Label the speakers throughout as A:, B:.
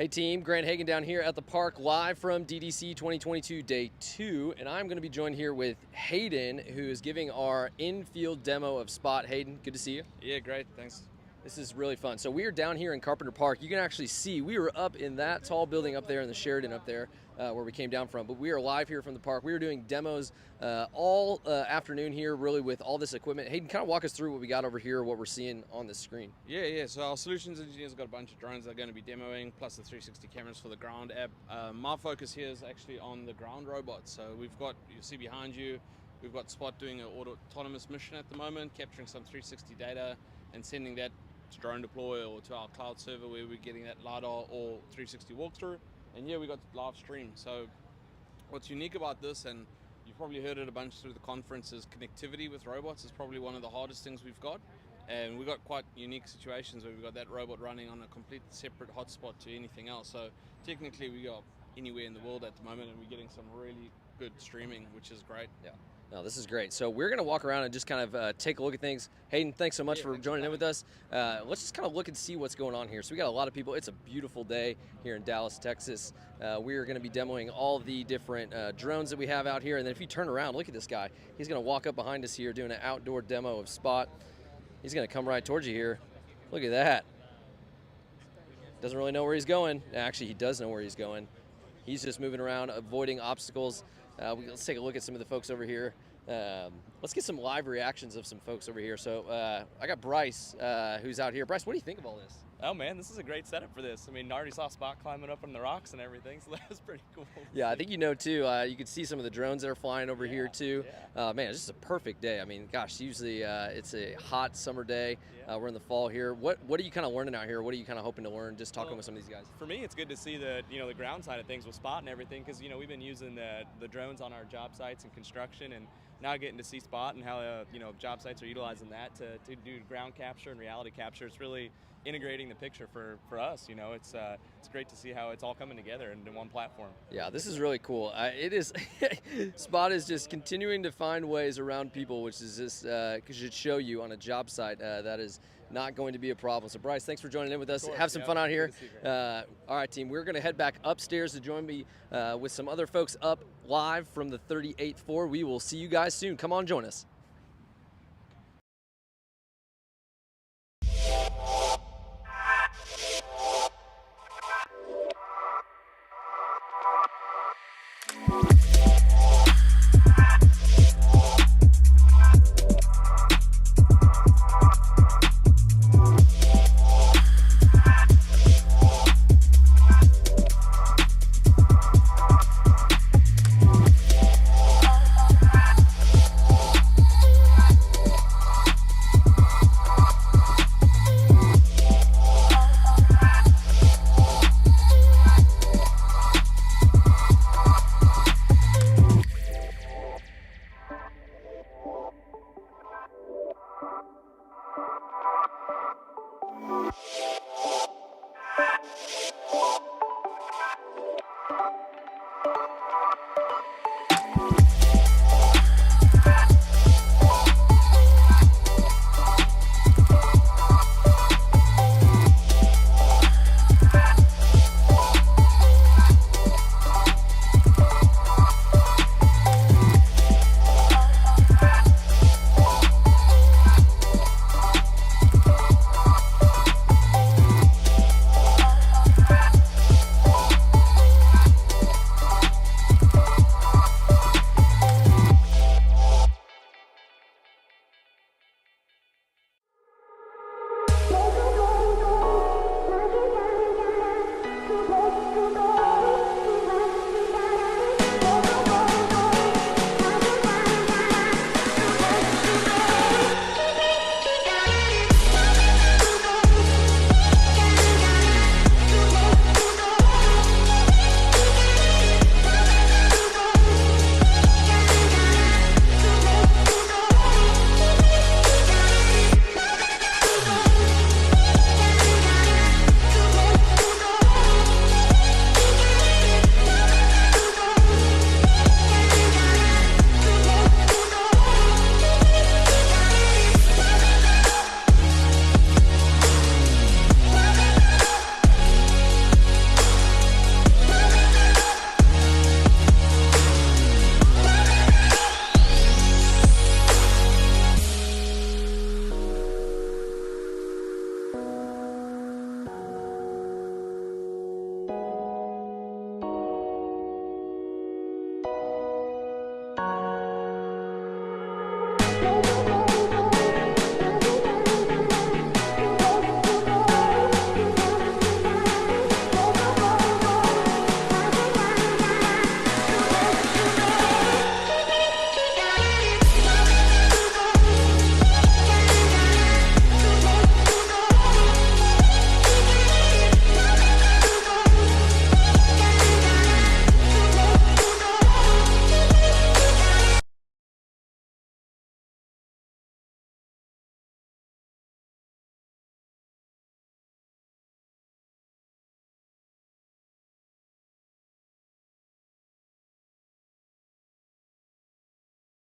A: Hey team, Grant Hagen down here at the park live from DDC 2022 Day 2, and I'm going to be joined here with Hagen, who is giving our in-field demo of Spot. Hagen, good to see you.
B: Yeah, great, thanks.
A: This is really fun. So we are down here in Carpenter Park. You can actually see we were up in that tall building up there in the Sheridan up there where we came down from, but we are live here from the park. We are doing demos all afternoon here, really, with all this equipment. Hagen, kind of walk us through what we got over here, what we're seeing on this screen.
B: Yeah, so our solutions engineers got a bunch of drones they're going to be demoing, plus the 360 cameras for the ground app. My focus here is actually on the ground robots. So we've got, you see behind you, we've got Spot doing an autonomous mission at the moment, capturing some 360 data and sending that to DroneDeploy or to our cloud server where we're getting that LiDAR or 360 walkthrough. And yeah, we got live stream. So what's unique about this, and you've probably heard it a bunch through the conference, is connectivity with robots is probably one of the hardest things we've got. And we've got quite unique situations where we've got that robot running on a complete separate hotspot to anything else. So technically we go anywhere in the world at the moment and we're getting some really good streaming, which is great.
A: Yeah. No, this is great. So we're going to walk around and just kind of take a look at things. Hayden, thanks so much for joining in with us. Let's just kind of look and see what's going on here. So we got a lot of people. It's a beautiful day here in Dallas, Texas. We are going to be demoing all the different drones that we have out here. And then if you turn around, look at this guy. He's going to walk up behind us here doing an outdoor demo of Spot. He's going to come right towards you here. Look at that. Doesn't really know where he's going. Actually, he does know where he's going. He's just moving around, avoiding obstacles. Let's take a look at some of the folks over here. Let's get some live reactions of some folks over here. So I got Bryce, who's out here. Bryce, what do you think of all this?
C: Oh man, this is a great setup for this. I mean, I already saw Spot climbing up on the rocks and everything, so that was pretty cool.
A: Yeah, I think you know too. You can see some of the drones that are flying over here too.
C: Yeah.
A: Man, this is a perfect day. I mean, gosh, usually it's a hot summer day.
C: Yeah.
A: We're in the fall here. What are you kind of learning out here? What are you kind of hoping to learn just talking with some of these guys?
C: For me, it's good to see the the ground side of things with Spot and everything, because we've been using the drones on our job sites and construction, and now getting to see Spot and how job sites are utilizing that to do ground capture and reality capture. It's really integrating the picture for us. It's great to see how it's all coming together in one platform.
A: Yeah, this is really cool. It is. Spot is just continuing to find ways around people, which is just should show you on a job site that is not going to be a problem. So Bryce, thanks for joining in with us. Have some fun out here. All right, team, we're going to head back upstairs to join me with some other folks up live from the 38th floor. We will see you guys soon. Come on, join us.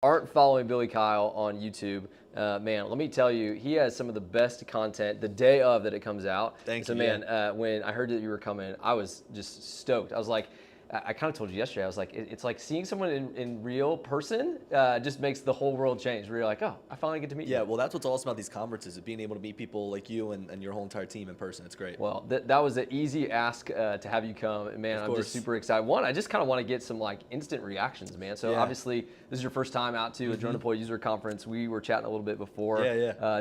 A: aren't following Billy Kyle on YouTube, man, let me tell you, he has some of the best content the day of that it comes out.
D: Thank
A: you. So, man, when I heard that you were coming, I was just stoked. I was like, I kind of told you yesterday, I was like, it's like seeing someone in real person just makes the whole world change. Where you're like, oh, I finally get to meet you.
D: Yeah, well, that's what's awesome about these conferences, is being able to meet people like you and your whole entire team in person. It's great.
A: Well, that was an easy ask to have you come. And man, I'm just super excited. One, I just kind of want to get some like instant reactions, man. So obviously, this is your first time out to a DroneDeploy user conference. We were chatting a little bit before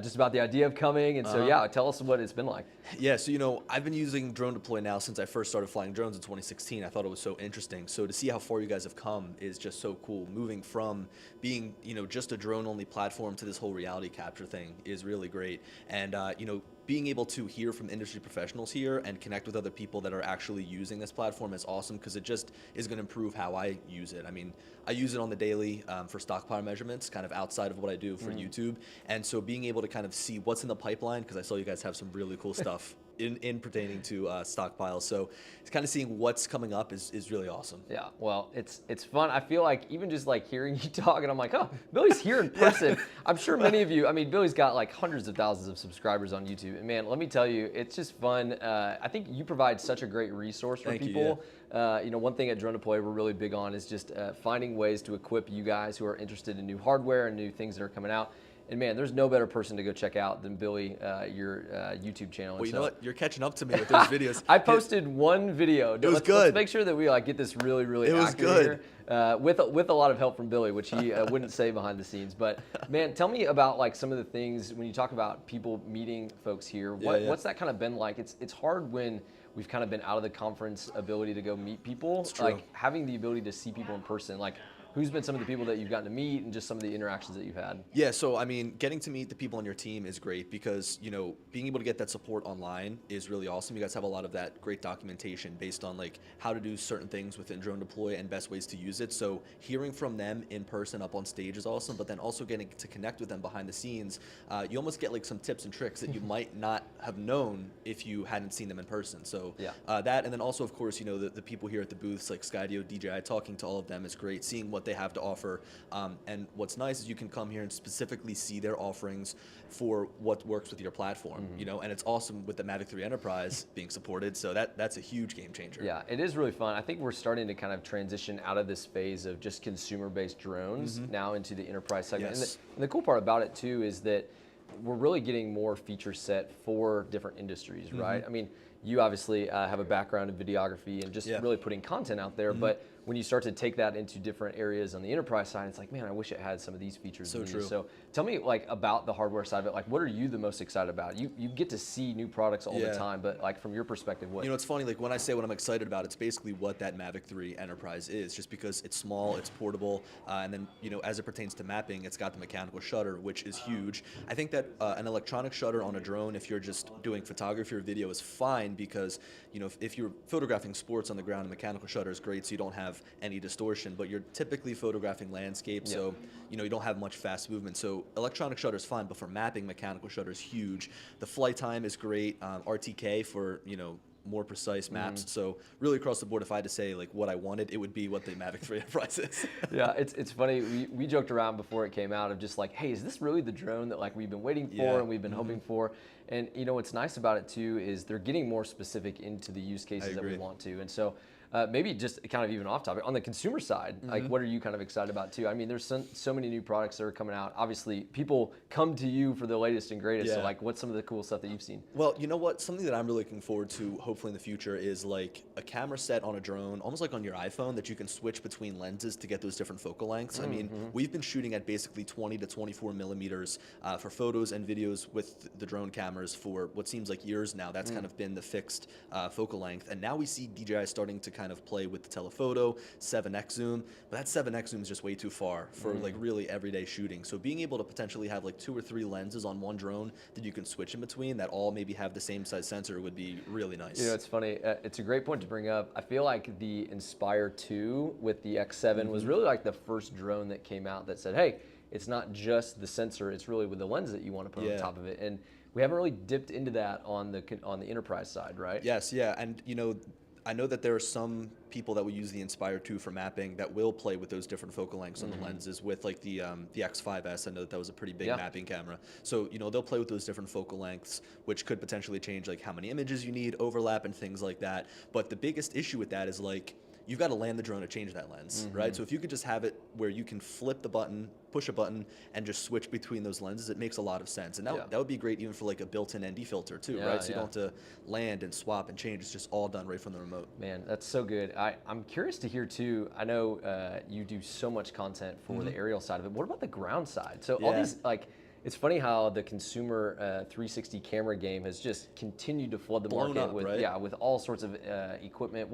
A: just about the idea of coming. And so, yeah, tell us what it's been like.
D: Yeah, so, you know, I've been using DroneDeploy now since I first started flying drones in 2016. I thought it was so interesting. So to see how far you guys have come is just so cool. Moving from being, you know, just a drone-only platform to this whole reality capture thing is really great. And, you know, being able to hear from industry professionals here and connect with other people that are actually using this platform is awesome, because it just is going to improve how I use it. I mean, I use it on the daily for stockpile measurements, kind of outside of what I do for YouTube. And so being able to kind of see what's in the pipeline, because I saw you guys have some really cool stuff in pertaining to stockpiles. So it's kind of seeing what's coming up is really awesome.
A: Yeah, well, it's fun. I feel like even just like hearing you talk, and I'm like, oh, Billy's here in person. I'm sure many of you, I mean, Billy's got like hundreds of thousands of subscribers on YouTube. And man, let me tell you, it's just fun. I think you provide such a great resource for people. You know, one thing at DroneDeploy we're really big on is just finding ways to equip you guys who are interested in new hardware and new things that are coming out. And man, there's no better person to go check out than Billy, your YouTube channel.
D: Well, you know what? You're catching up to me with those videos.
A: I posted one video.
D: It was good.
A: Let's make sure that we like get this really accurate here, with a lot of help from Billy, which he wouldn't say behind the scenes. But man, tell me about like some of the things when you talk about people meeting folks here. What's that kind of been like? It's hard when we've kind of been out of the conference ability to go meet people.
D: It's true.
A: Like having the ability to see people in person, like. Who's been some of the people that you've gotten to meet and just some of the interactions that you've had?
D: Yeah, so I mean, getting to meet the people on your team is great, because, you know, being able to get that support online is really awesome. You guys have a lot of that great documentation based on like how to do certain things within DroneDeploy and best ways to use it. So hearing from them in person up on stage is awesome, but then also getting to connect with them behind the scenes, you almost get like some tips and tricks that you might not have known if you hadn't seen them in person. So that, and then also, of course, you know, the people here at the booths like Skydio, DJI, talking to all of them is great, seeing what they have to offer. And what's nice is you can come here and specifically see their offerings for what works with your platform, you know, and it's awesome with the Mavic 3 Enterprise being supported. So that's a huge game changer.
A: Yeah, it is really fun. I think we're starting to kind of transition out of this phase of just consumer-based drones now into the enterprise segment. And the cool part about it too is that we're really getting more feature set for different industries, right? I mean, you obviously have a background in videography and just really putting content out there, but when you start to take that into different areas on the enterprise side, it's like, man, I wish it had some of these features.
D: So true.
A: So tell me like about the hardware side of it. Like, what are you the most excited about? You get to see new products all the time, but like from your perspective, what?
D: You know, it's funny, like when I say what I'm excited about, it's basically what that Mavic 3 Enterprise is, just because it's small, it's portable, and then, you know, as it pertains to mapping, it's got the mechanical shutter, which is huge. I think that an electronic shutter on a drone, if you're just doing photography or video, is fine, because, you know, if you're photographing sports on the ground, a mechanical shutter is great, so you don't have any distortion, but you're typically photographing landscape, so, you know, you don't have much fast movement. So electronic shutter is fine, but for mapping, mechanical shutter is huge. The flight time is great. RTK for, you know, more precise maps. So really across the board, if I had to say like what I wanted, it would be what the Mavic 3 Enterprise is.
A: Yeah, it's funny. We joked around before it came out of just like, hey, is this really the drone that like we've been waiting for and we've been hoping for? And you know what's nice about it too is they're getting more specific into the use cases that we want to. And so maybe just kind of even off topic, on the consumer side, like what are you kind of excited about too? I mean, there's so many new products that are coming out. Obviously, people come to you for the latest and greatest. So like, what's some of the cool stuff that you've seen?
D: Well, you know what? Something that I'm really looking forward to, hopefully in the future, is like a camera set on a drone, almost like on your iPhone, that you can switch between lenses to get those different focal lengths. I mean, we've been shooting at basically 20 to 24 millimeters for photos and videos with the drone cameras for what seems like years now. That's kind of been the fixed focal length. And now we see DJI starting to kind of play with the telephoto, 7x zoom, but that 7x zoom is just way too far for like really everyday shooting. So being able to potentially have like 2 or 3 lenses on one drone that you can switch in between that all maybe have the same size sensor would be really nice.
A: You know, it's funny. It's a great point to bring up. I feel like the Inspire 2 with the X7 was really like the first drone that came out that said, hey, it's not just the sensor, it's really with the lens that you want to put on top of it. And we haven't really dipped into that on the enterprise side, right?
D: Yes, yeah, and you know, I know that there are some people that will use the Inspire 2 for mapping that will play with those different focal lengths on the lenses with like the X5S. I know that was a pretty big mapping camera. So, you know, they'll play with those different focal lengths, which could potentially change like how many images you need, overlap and things like that. But the biggest issue with that is like, you've got to land the drone to change that lens, right? So if you could just have it where you can flip the button, push a button, and just switch between those lenses, it makes a lot of sense. And that would be great even for like a built-in ND filter too, right? So you don't have to land and swap and change. It's just all done right from the remote.
A: Man, that's so good. I'm curious to hear too, I know you do so much content for the aerial side of it. What about the ground side? So all these, like, it's funny how the consumer 360 camera game has just continued to flood the market
D: up,
A: with,
D: right?
A: with all sorts of equipment.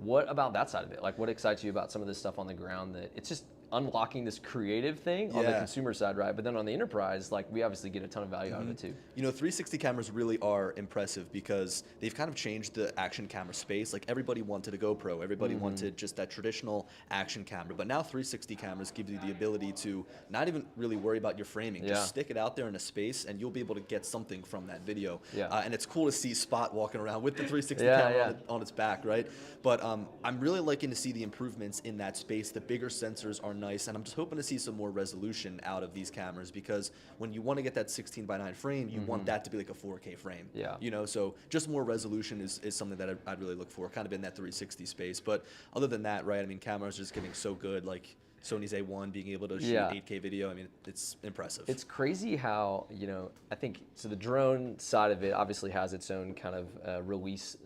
A: What about that side of it? Like, what excites you about some of this stuff on the ground that it's just unlocking this creative thing on the consumer side, right? But then on the enterprise, like, we obviously get a ton of value out of it too.
D: You know, 360 cameras really are impressive because they've kind of changed the action camera space. Like, everybody wanted a GoPro, everybody wanted just that traditional action camera, but now 360 cameras give you the ability to not even really worry about your framing. Just stick it out there in a space and you'll be able to get something from that video. And it's cool to see Spot walking around with the 360 camera on its back, right? But I'm really liking to see the improvements in that space. The bigger sensors are nice, and I'm just hoping to see some more resolution out of these cameras, because when you want to get that 16:9 frame, you want that to be like a 4K frame. You know, so just more resolution is something that I'd really look for, kind of in that 360 space. But other than that, right, I mean, cameras are just getting so good, like Sony's A1 being able to shoot 8K video. I mean, it's impressive.
A: It's crazy how, you know, I think, so the drone side of it obviously has its own kind of release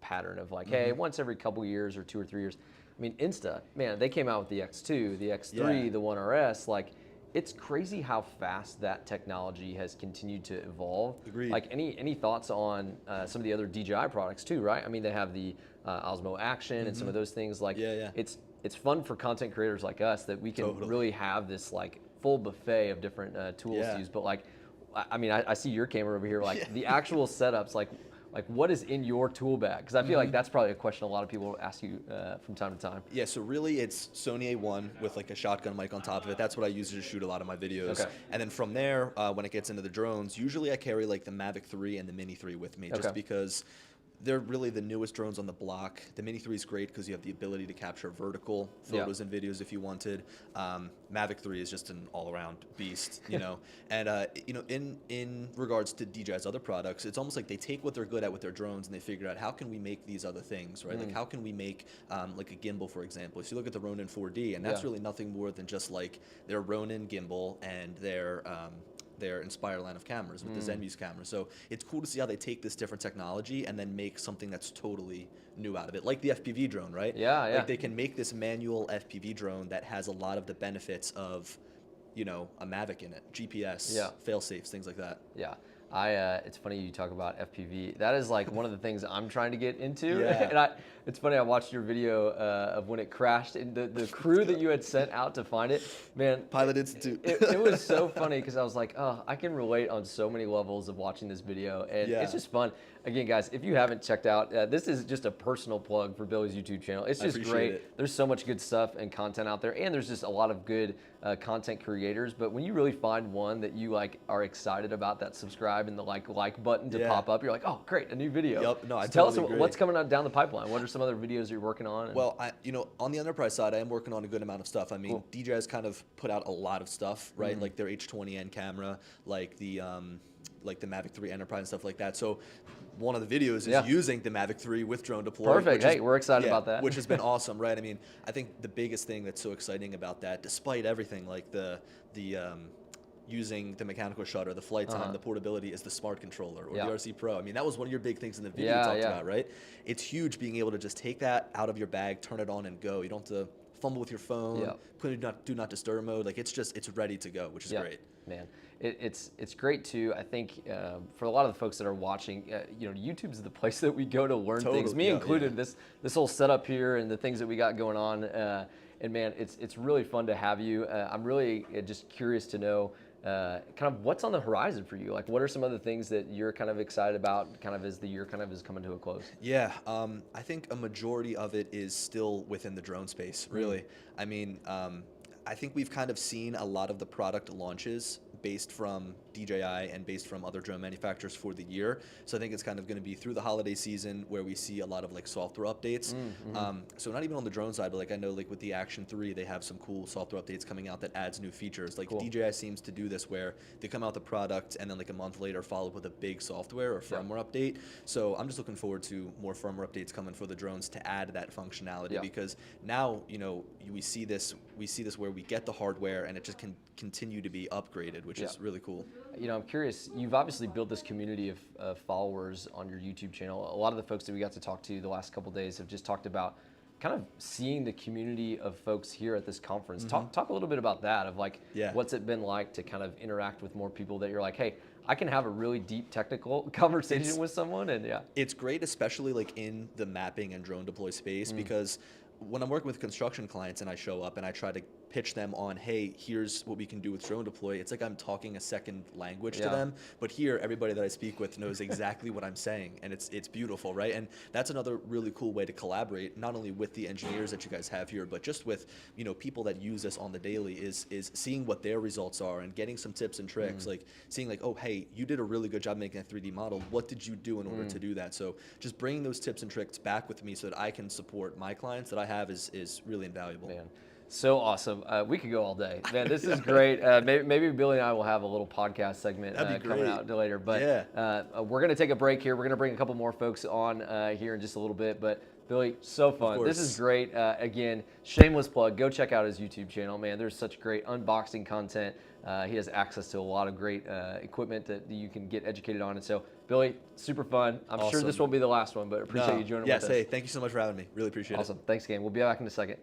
A: pattern of like, hey, once every couple years or 2 or 3 years. I mean, Insta, man, they came out with the X2, the X3, the One RS, like, it's crazy how fast that technology has continued to evolve.
D: Agreed.
A: Like, any thoughts on some of the other DJI products too, right? I mean, they have the Osmo Action and some of those things. Like, it's fun for content creators like us that we can really have this like full buffet of different tools to use. But like, I mean, I see your camera over here, like the actual setups, like what is in your tool bag? Because I feel like that's probably a question a lot of people ask you from time to time.
D: Yeah, so really it's Sony A1 with like a shotgun mic on top of it. That's what I use to shoot a lot of my videos. And then from there, when it gets into the drones, usually I carry like the Mavic 3 and the Mini 3 with me, just because they're really the newest drones on the block. The Mini 3 is great because you have the ability to capture vertical photos and videos if you wanted. Mavic 3 is just an all-around beast, you know. And you know, in regards to DJI's other products, it's almost like they take what they're good at with their drones and they figure out how can we make these other things, right? Like how can we make like a gimbal, for example. So you look at the Ronin 4D, and that's really nothing more than just like their Ronin gimbal and their Inspire line of cameras with the Zenmuse camera. So it's cool to see how they take this different technology and then make something that's totally new out of it, like the FPV drone, right? Like they can make this manual FPV drone that has a lot of the benefits of, you know, a Mavic in it, GPS, fail safes, things like that.
A: It's funny you talk about FPV. That is like one of the things I'm trying to get into. And it's funny, I watched your video of when it crashed, and the crew that you had sent out to find it, man.
D: Pilot Institute.
A: It was so funny because I was like, oh, I can relate on so many levels of watching this video. And it's just fun. Again, guys, if you haven't checked out, this is just a personal plug for Billy's YouTube channel. It's just great. There's so much good stuff and content out there, and there's just a lot of good content creators. But when you really find one that you like are excited about, that subscribe and the like button to pop up, you're like, oh, great, a new video.
D: No, I
A: tell
D: totally
A: us what's coming down the pipeline. What are some other videos you're working on?
D: Well, you know, on the enterprise side, I am working on a good amount of stuff. I mean, DJI's kind of put out a lot of stuff, right? Like their H20N camera, like the Mavic 3 Enterprise and stuff like that. So one of the videos is using the Mavic 3 with DroneDeploy.
A: Perfect. Hey, we're excited about that.
D: Which has been awesome, right? I mean, I think the biggest thing that's so exciting about that, despite everything, like the using the mechanical shutter, the flight time, the portability, is the smart controller or the RC Pro. I mean, that was one of your big things in the video you talked about, right? It's huge being able to just take that out of your bag, turn it on and go. You don't have to fumble with your phone, put it in do not disturb mode. Like it's ready to go, which is great.
A: Man, it's great too. I think for a lot of the folks that are watching, you know, YouTube's the place that we go to learn things. Me included. This whole setup here and the things that we got going on. And man, it's really fun to have you. I'm really just curious to know kind of what's on the horizon for you. Like, what are some other things that you're kind of excited about, kind of as the year kind of is coming to a close?
D: Yeah, I think a majority of it is still within the drone space, really. I mean, I think we've kind of seen a lot of the product launches based from DJI and based from other drone manufacturers for the year. So I think it's kind of going to be through the holiday season where we see a lot of like software updates. So not even on the drone side, but like I know like with the Action 3, they have some cool software updates coming out that adds new features. Like DJI seems to do this where they come out with the product and then like a month later follow up with a big software or firmware update. So I'm just looking forward to more firmware updates coming for the drones to add that functionality, because now, you know, we see this where we get the hardware and it just can continue to be upgraded, which is really cool.
A: You know, I'm curious, you've obviously built this community of followers on your YouTube channel. A lot of the folks that we got to talk to the last couple of days have just talked about kind of seeing the community of folks here at this conference. Talk a little bit about that, of like, what's it been like to kind of interact with more people that you're like, hey, I can have a really deep technical conversation with someone, and
D: it's great, especially like in the mapping and drone deploy space, because when I'm working with construction clients and I show up and I try to pitch them on, hey, here's what we can do with drone deploy, it's like I'm talking a second language to them. But here, everybody that I speak with knows exactly what I'm saying, and it's beautiful, right? And that's another really cool way to collaborate, not only with the engineers that you guys have here, but just with, you know, people that use this on the daily, is seeing what their results are and getting some tips and tricks, like seeing like, oh, hey, you did a really good job making a 3D model. What did you do in order to do that? So just bringing those tips and tricks back with me so that I can support my clients that I have is really invaluable.
A: Man. So awesome. We could go all day. Man, this is great. Maybe Billy and I will have a little podcast segment coming out later. But we're going to take a break here. We're going to bring a couple more folks on here in just a little bit. But Billy, so fun. This is great. Again, shameless plug. Go check out his YouTube channel. Man, there's such great unboxing content. He has access to a lot of great equipment that you can get educated on. And so, Billy, super fun. I'm sure this won't be the last one, but appreciate you joining with us.
D: Hey, thank you so much for having me. Really appreciate it.
A: Awesome. Thanks again. We'll be back in a second.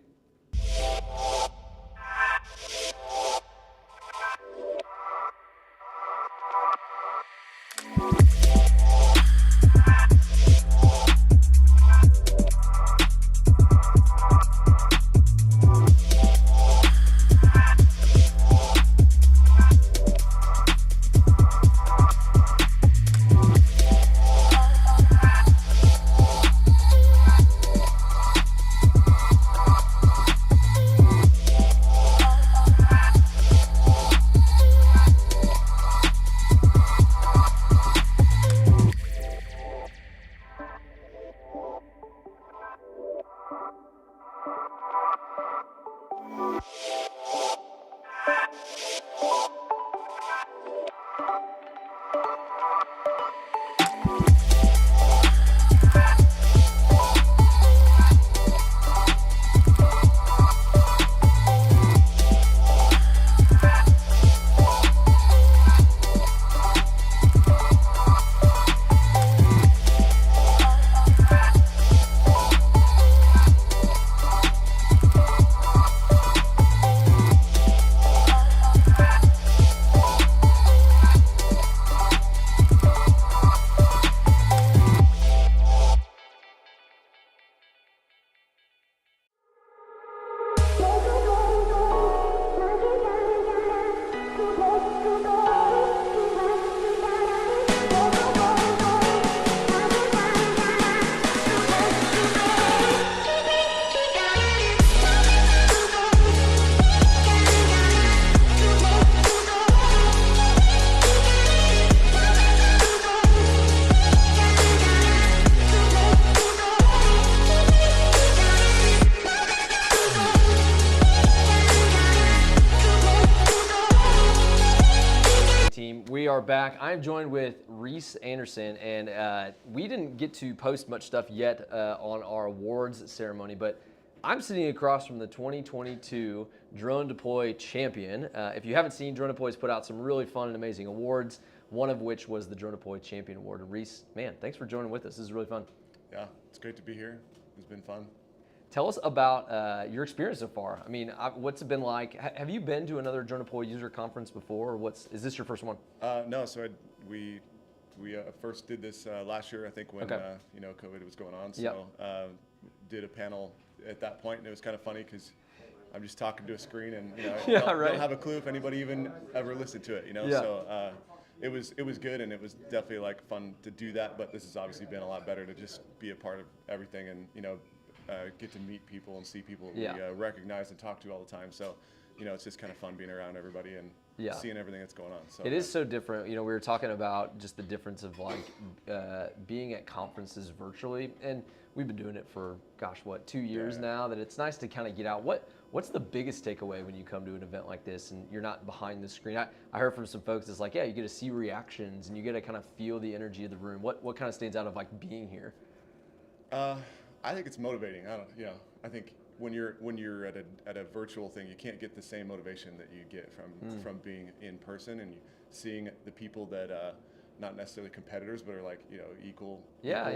A: We are back. I'm joined with Reese Anderson, and we didn't get to post much stuff yet on our awards ceremony, but I'm sitting across from the 2022 Drone Deploy champion. If you haven't seen, Drone Deploy's put out some really fun and amazing awards, one of which was the Drone Deploy Champion Award. And Reese, man, thanks for joining with us. This is really fun.
E: Yeah, it's great to be here. It's been fun.
A: Tell us about your experience so far. I mean, what's it been like? Have you been to another Drone Deploy user conference before, or is this your first one?
E: No, so we first did this last year, I think, when you know, COVID was going on. So did a panel at that point, and it was kind of funny because I'm just talking to a screen, and you know, don't have a clue if anybody even ever listened to it. You know, so it was good, and it was definitely like fun to do that. But this has obviously been a lot better to just be a part of everything, and you know. Get to meet people and see people we recognize and talk to all the time. So, you know, it's just kind of fun being around everybody and seeing everything that's going on. So
A: it is so different. You know, we were talking about just the difference of like being at conferences virtually, and we've been doing it for, gosh, what, 2 years now, that it's nice to kind of get out. What's the biggest takeaway when you come to an event like this and you're not behind the screen? I heard from some folks, it's like, yeah, you get to see reactions and you get to kind of feel the energy of the room. What kind of stands out of like being here?
E: I think it's motivating. I think when you're at a virtual thing, you can't get the same motivation that you get from being in person and seeing the people that not necessarily competitors, but are like equals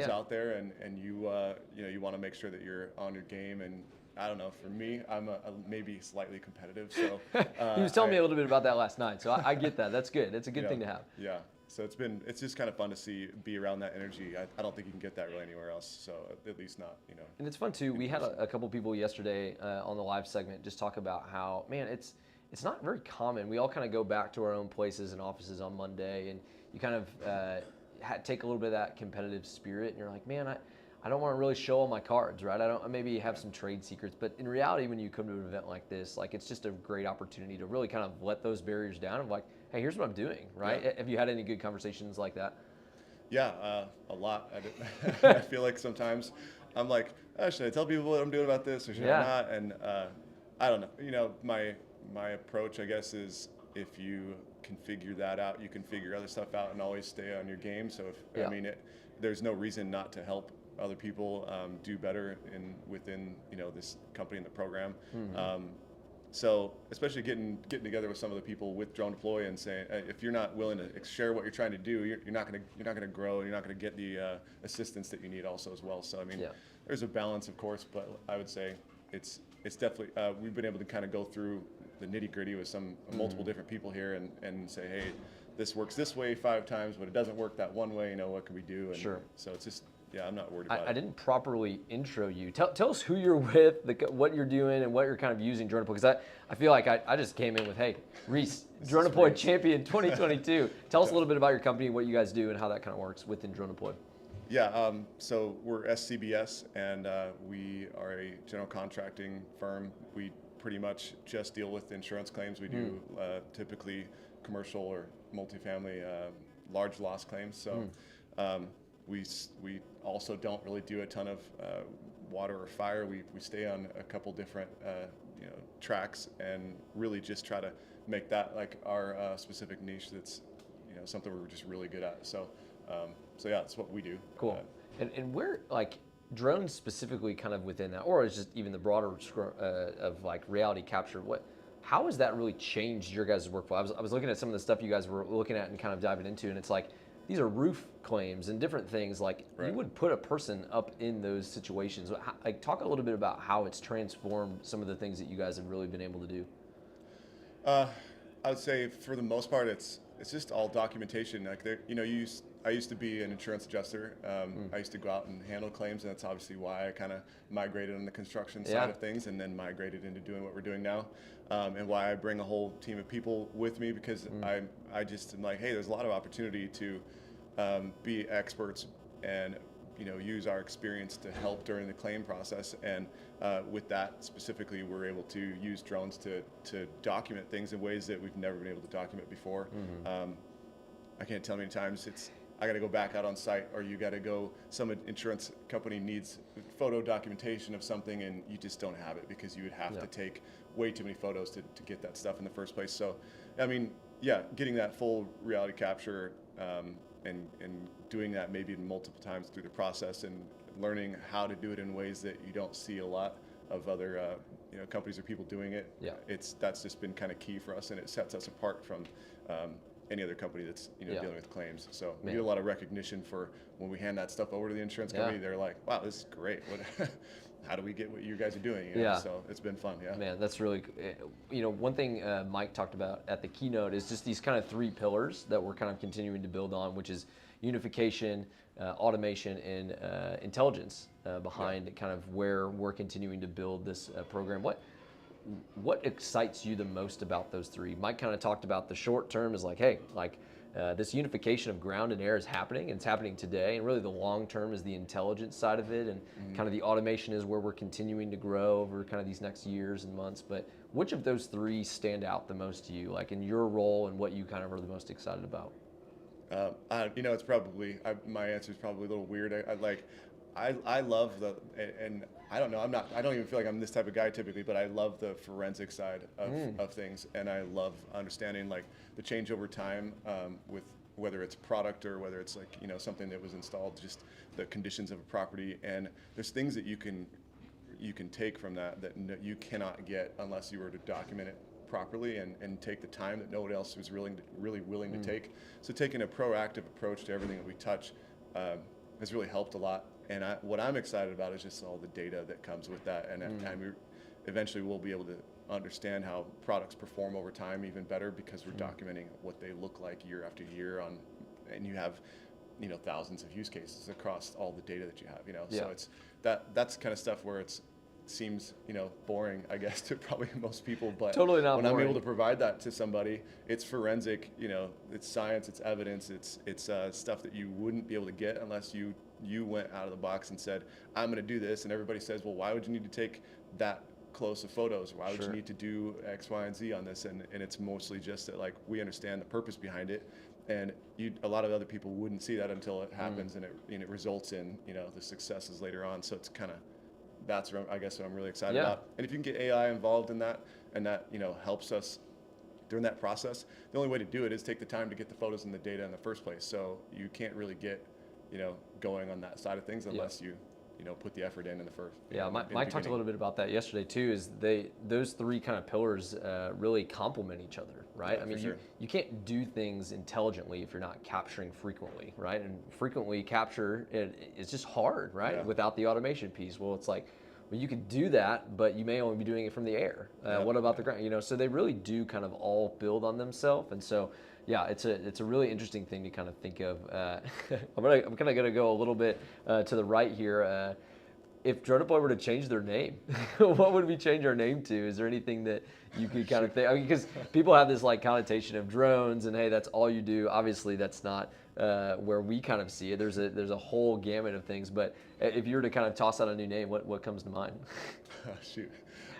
E: out there, and you want to make sure that you're on your game. And I don't know, for me, I'm maybe slightly competitive. So
A: he was telling me a little bit about that last night, so I get that. That's good. It's a good thing to have.
E: Yeah. So it's just kind of fun to be around that energy. I don't think you can get that really anywhere else. So at least not,
A: And it's fun too. We had a couple people yesterday on the live segment just talk about how, man, it's not very common. We all kind of go back to our own places and offices on Monday, and you kind of take a little bit of that competitive spirit, and you're like, man, I don't want to really show all my cards, right? I don't maybe have some trade secrets, but in reality, when you come to an event like this, like it's just a great opportunity to really kind of let those barriers down of like, hey, here's what I'm doing, right? Yeah. Have you had any good conversations like that?
E: Yeah, a lot. I feel like sometimes I'm like, should I tell people what I'm doing about this or should I not? And I don't know. My approach, I guess, is if you can figure that out, you can figure other stuff out and always stay on your game. So there's no reason not to help other people do better within this company and the program. Mm-hmm. So especially getting together with some of the people with DroneDeploy and saying, if you're not willing to share what you're trying to do, you're not going to grow. You're not going to get the assistance that you need also as well. So I mean, there's a balance, of course, but I would say it's definitely we've been able to kind of go through the nitty gritty with multiple different people here and say, hey, this works this way 5 times, but it doesn't work that one way. What can we do? And
A: sure.
E: So it's just. Yeah, I'm not worried about it.
A: I didn't properly intro you. Tell us who you're with, what you're doing, and what you're kind of using DroneDeploy. Because I feel like I just came in with, hey, Reese, DroneDeploy Champion 2022. Tell us a little bit about your company, what you guys do, and how that kind of works within DroneDeploy.
E: Yeah, so we're SCBS, and we are a general contracting firm. We pretty much just deal with insurance claims. We do typically commercial or multifamily large loss claims. So. We also don't really do a ton of water or fire. We stay on a couple different tracks and really just try to make that like our specific niche. That's something we're just really good at. So yeah, that's what we do.
A: Cool. And we're like drones specifically kind of within that, or is just even the broader of like reality capture. How has that really changed your guys' workflow? I was looking at some of the stuff you guys were looking at and kind of diving into, and it's like, these are roof claims and different things. Like you would put a person up in those situations. Like talk a little bit about how it's transformed some of the things that you guys have really been able to do.
E: I would say for the most part, it's just all documentation. Like I used to be an insurance adjuster. I used to go out and handle claims, and that's obviously why I kind of migrated on the construction side of things, and then migrated into doing what we're doing now. And why I bring a whole team of people with me, because I just am like, hey, there's a lot of opportunity to be experts and use our experience to help during the claim process. And with that specifically, we're able to use drones to document things in ways that we've never been able to document before. I can't tell how many times I got to go back out on site, or you got to go, some insurance company needs photo documentation of something and you just don't have it because you would have to take way too many photos to get that stuff in the first place. So, I mean, yeah, getting that full reality capture and doing that maybe multiple times through the process and learning how to do it in ways that you don't see a lot of other companies or people doing it. Yeah, that's just been kind of key for us, and it sets us apart from any other company that's dealing with claims. So we get a lot of recognition for when we hand that stuff over to the insurance company. They're like, wow, this is great. How do we get what you guys are doing? So it's been fun. Yeah, man,
A: that's really one thing Mike talked about at the keynote is just these kind of 3 pillars that we're kind of continuing to build on, which is unification, automation, and intelligence behind kind of where we're continuing to build this program. What excites you the most about those 3? Mike kind of talked about the short term is like, hey, like this unification of ground and air is happening, and it's happening today. And really, the long term is the intelligence side of it, and kind of the automation is where we're continuing to grow over kind of these next years and months. But which of those three stand out the most to you, like in your role and what you kind of are the most excited about?
E: It's probably my answer is probably a little weird. I love and I don't know. I don't even feel like I'm this type of guy typically, but I love the forensic side of things, and I love understanding like the change over time with whether it's product or whether it's like something that was installed, just the conditions of a property, and there's things that you can take from that you cannot get unless you were to document it properly and take the time that no one else was really willing to take. So taking a proactive approach to everything that we touch has really helped a lot. And what I'm excited about is just all the data that comes with that. And eventually we'll be able to understand how products perform over time even better because we're documenting what they look like year after year and you have thousands of use cases across all the data that you have. So it's that's kind of stuff where it seems boring, I guess, to probably most people, but
A: totally not
E: when
A: boring.
E: I'm able to provide that to somebody, it's forensic, it's science, it's evidence, it's stuff that you wouldn't be able to get unless you went out of the box and said, I'm going to do this, and everybody says, well, why would you need to take that close of photos? Why would you need to do X, Y, and Z on this? And it's mostly just that like we understand the purpose behind it, and a lot of other people wouldn't see that until it happens, and it results in the successes later on. So it's kind of that's what I guess what I'm really excited about. And if you can get AI involved in that, and that helps us during that process, the only way to do it is take the time to get the photos and the data in the first place. So you can't really get going on that side of things unless you put the effort in the first.
A: Mike talked a little bit about that yesterday too. Is those three kind of pillars really complement each other, right?
E: Yeah,
A: I mean, you can't do things intelligently if you're not capturing frequently, right? And frequently capture it's just hard, right?
E: Yeah.
A: Without the automation piece, well, it's like, well, you could do that, but you may only be doing it from the air. What about the ground? So they really do kind of all build on themselves, and so. Yeah, it's a really interesting thing to kind of think of. I'm kind of gonna go a little bit to the right here. If DroneDeploy were to change their name, what would we change our name to? Is there anything that you could kind of think? I mean, because people have this like connotation of drones, and hey, that's all you do. Obviously, that's not where we kind of see it. There's a whole gamut of things. But if you were to kind of toss out a new name, what comes to mind?
E: Oh, shoot.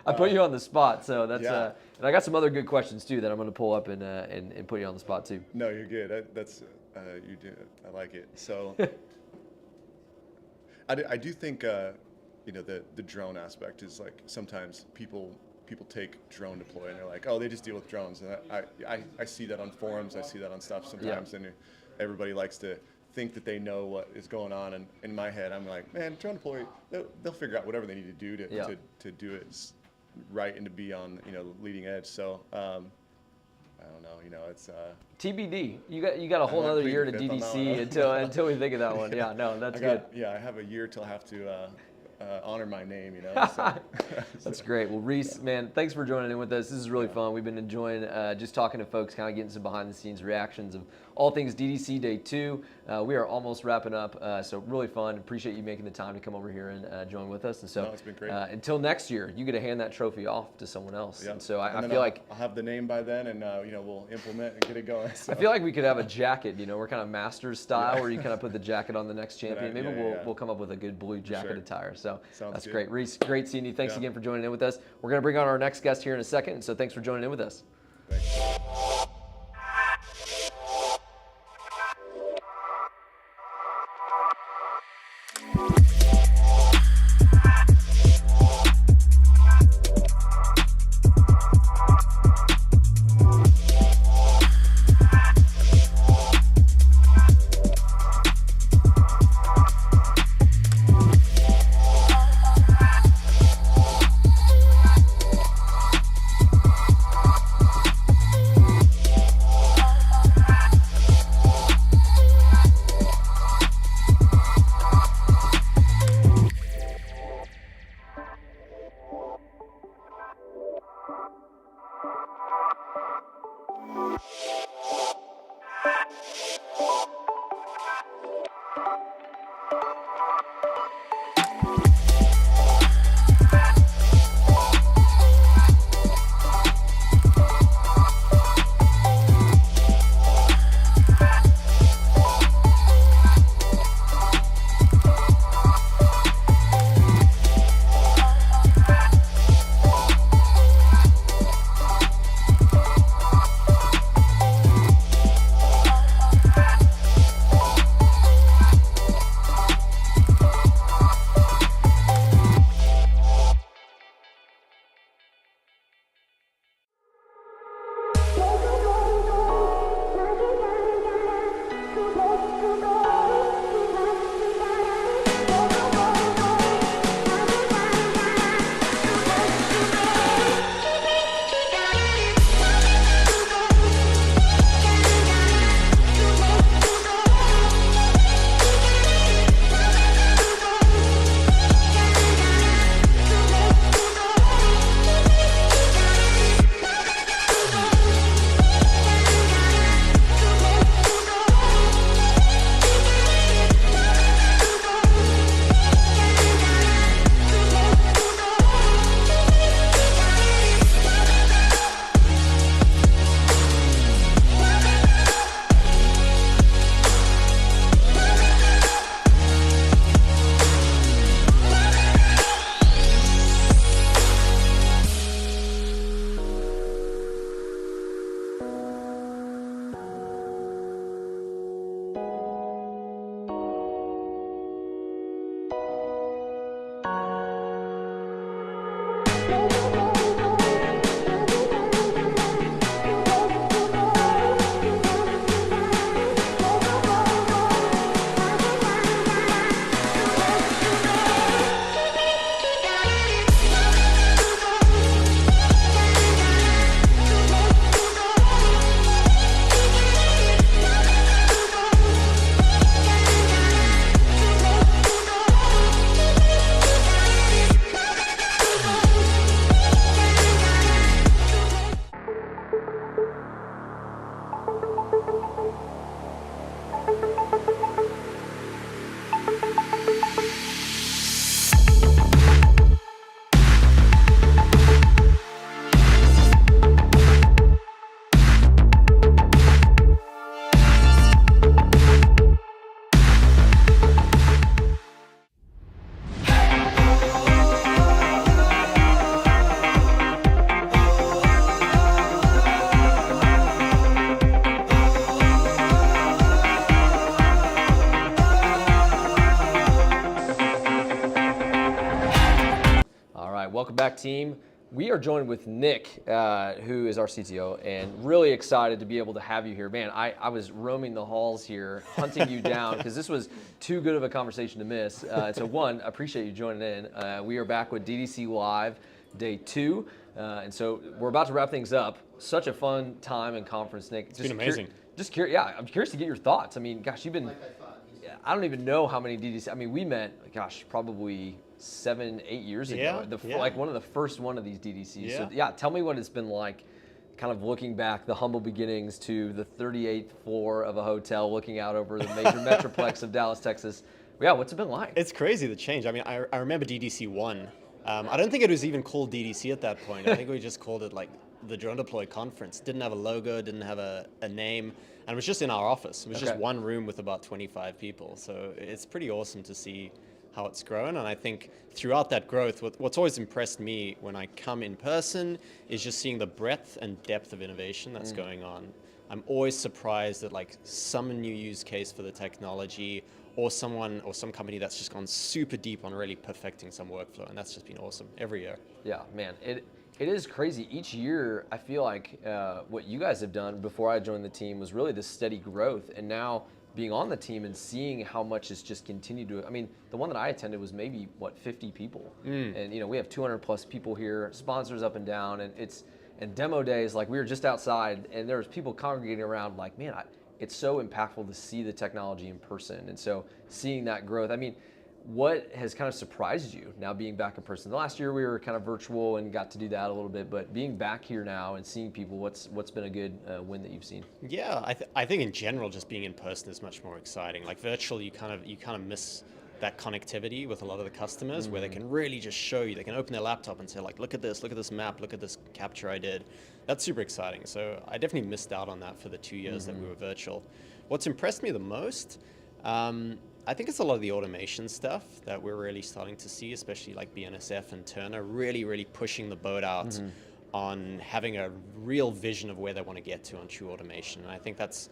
A: I put you on the spot, so that's and I got some other good questions too that I'm going to pull up and put you on the spot too.
E: No, you're good. That's you do. I like it. So I do think the drone aspect is like sometimes people take DroneDeploy and they're like, oh, they just deal with drones, and I see that on forums, I see that on stuff sometimes, and everybody likes to think that they know what is going on, and in my head I'm like, man, DroneDeploy, they'll figure out whatever they need to do to do it right and to be on leading edge. So I don't know, it's
A: TBD. You got a whole other year to DDC until we think of that one. Yeah, no, that's good.
E: Yeah, I have a year till I have to honor my name,
A: So. That's great. Well, Reese, man, thanks for joining in with us. This is really fun. We've been enjoying just talking to folks, kind of getting some behind the scenes reactions of all things DDC Day 2. We are almost wrapping up, so really fun. Appreciate you making the time to come over here and join with us. And so,
E: it's been great.
A: Until next year, you get to hand that trophy off to someone else.
E: Yeah.
A: And so I
E: feel
A: feel like
E: I'll have the name by then, and we'll implement and get it going. So.
A: I feel like we could have a jacket. We're kind of Masters style, where you kind of put the jacket on the next champion. Maybe we'll come up with a good blue jacket attire. So that's
E: good.
A: great. Reese, great seeing you. Thanks again for joining in with us. We're going to bring on our next guest here in a second. And so thanks for joining in with us.
E: Thanks.
A: welcome back, team. We are joined with Nick, who is our CTO, and really excited to be able to have you here. Man, I was roaming the halls here, hunting you down, because this was too good of a conversation to miss. So one, appreciate you joining in. We are back with DDC Live, day 2. And so we're about to wrap things up. Such a fun time and conference, Nick.
F: It's been amazing.
A: Yeah, I'm curious to get your thoughts. I mean, gosh, you've been, I don't even know how many DDC, I mean, we met, gosh, probably 7-8 years ago. Like one of the first one of these DDCs.
F: Yeah.
A: So yeah, tell me what it's been like, kind of looking back, the humble beginnings to the 38th floor of a hotel looking out over the major metroplex of Dallas, Texas. Yeah, what's it been like?
F: It's crazy, the change. I mean, I remember DDC 1. I don't think it was even called DDC at that point. I think we just called it like the DroneDeploy Conference. Didn't have a logo, didn't have a name, and it was just in our office. It was just one room with about 25 people. So it's pretty awesome to see how it's grown. And I think throughout that growth, what's always impressed me when I come in person is just seeing the breadth and depth of innovation that's going on. I'm always surprised at like some new use case for the technology, or someone or some company that's just gone super deep on really perfecting some workflow, and that's just been awesome every year.
A: Yeah, man, it is crazy. Each year, I feel like what you guys have done before I joined the team was really this steady growth, and now being on the team and seeing how much it's just continued to, I mean, the one that I attended was maybe, 50 people. And, we have 200 plus people here, sponsors up and down, and demo days, like we were just outside, and there was people congregating around like, man, it's so impactful to see the technology in person. And so seeing that growth, I mean, what has kind of surprised you now being back in person? The last year we were kind of virtual and got to do that a little bit, but being back here now and seeing people, what's been a good win that you've seen?
F: Yeah, I think in general, just being in person is much more exciting. Like virtual, you kind of miss that connectivity with a lot of the customers where they can really just show you. They can open their laptop and say like, look at this map, look at this capture I did. That's super exciting. So I definitely missed out on that for the 2 years that we were virtual. What's impressed me the most, I think it's a lot of the automation stuff that we're really starting to see, especially like BNSF and Turner really, really pushing the boat out on having a real vision of where they want to get to on true automation. And I think that's,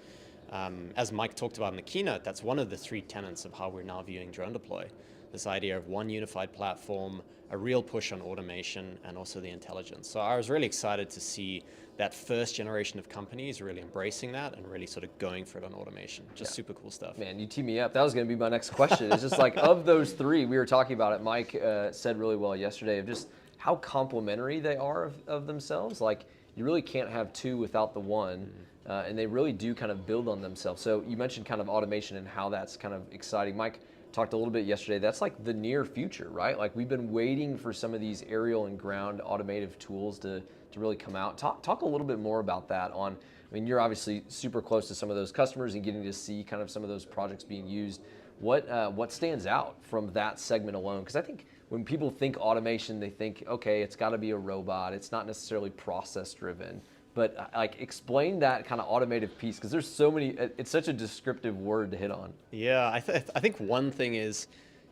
F: as Mike talked about in the keynote, that's one of the 3 tenets of how we're now viewing DroneDeploy. This idea of one unified platform, a real push on automation, and also the intelligence. So I was really excited to see that first generation of companies really embracing that and really sort of going for it on automation. Just super cool stuff.
A: Man, you teed me up. That was going to be my next question. It's just like, of those 3, we were talking about it, Mike said really well yesterday, of just how complementary they are of themselves. Like, you really can't have 2 without the one. And they really do kind of build on themselves. So you mentioned kind of automation and how that's kind of exciting. Mike talked a little bit yesterday. That's like the near future, right? Like we've been waiting for some of these aerial and ground automative tools to really come out. Talk a little bit more about that. I mean, you're obviously super close to some of those customers and getting to see kind of some of those projects being used. What stands out from that segment alone? Because I think when people think automation, they think, okay, it's got to be a robot. It's not necessarily process driven. But like, explain that kind of automated piece, because there's so many, it's such a descriptive word to hit on.
F: Yeah, I think one thing is,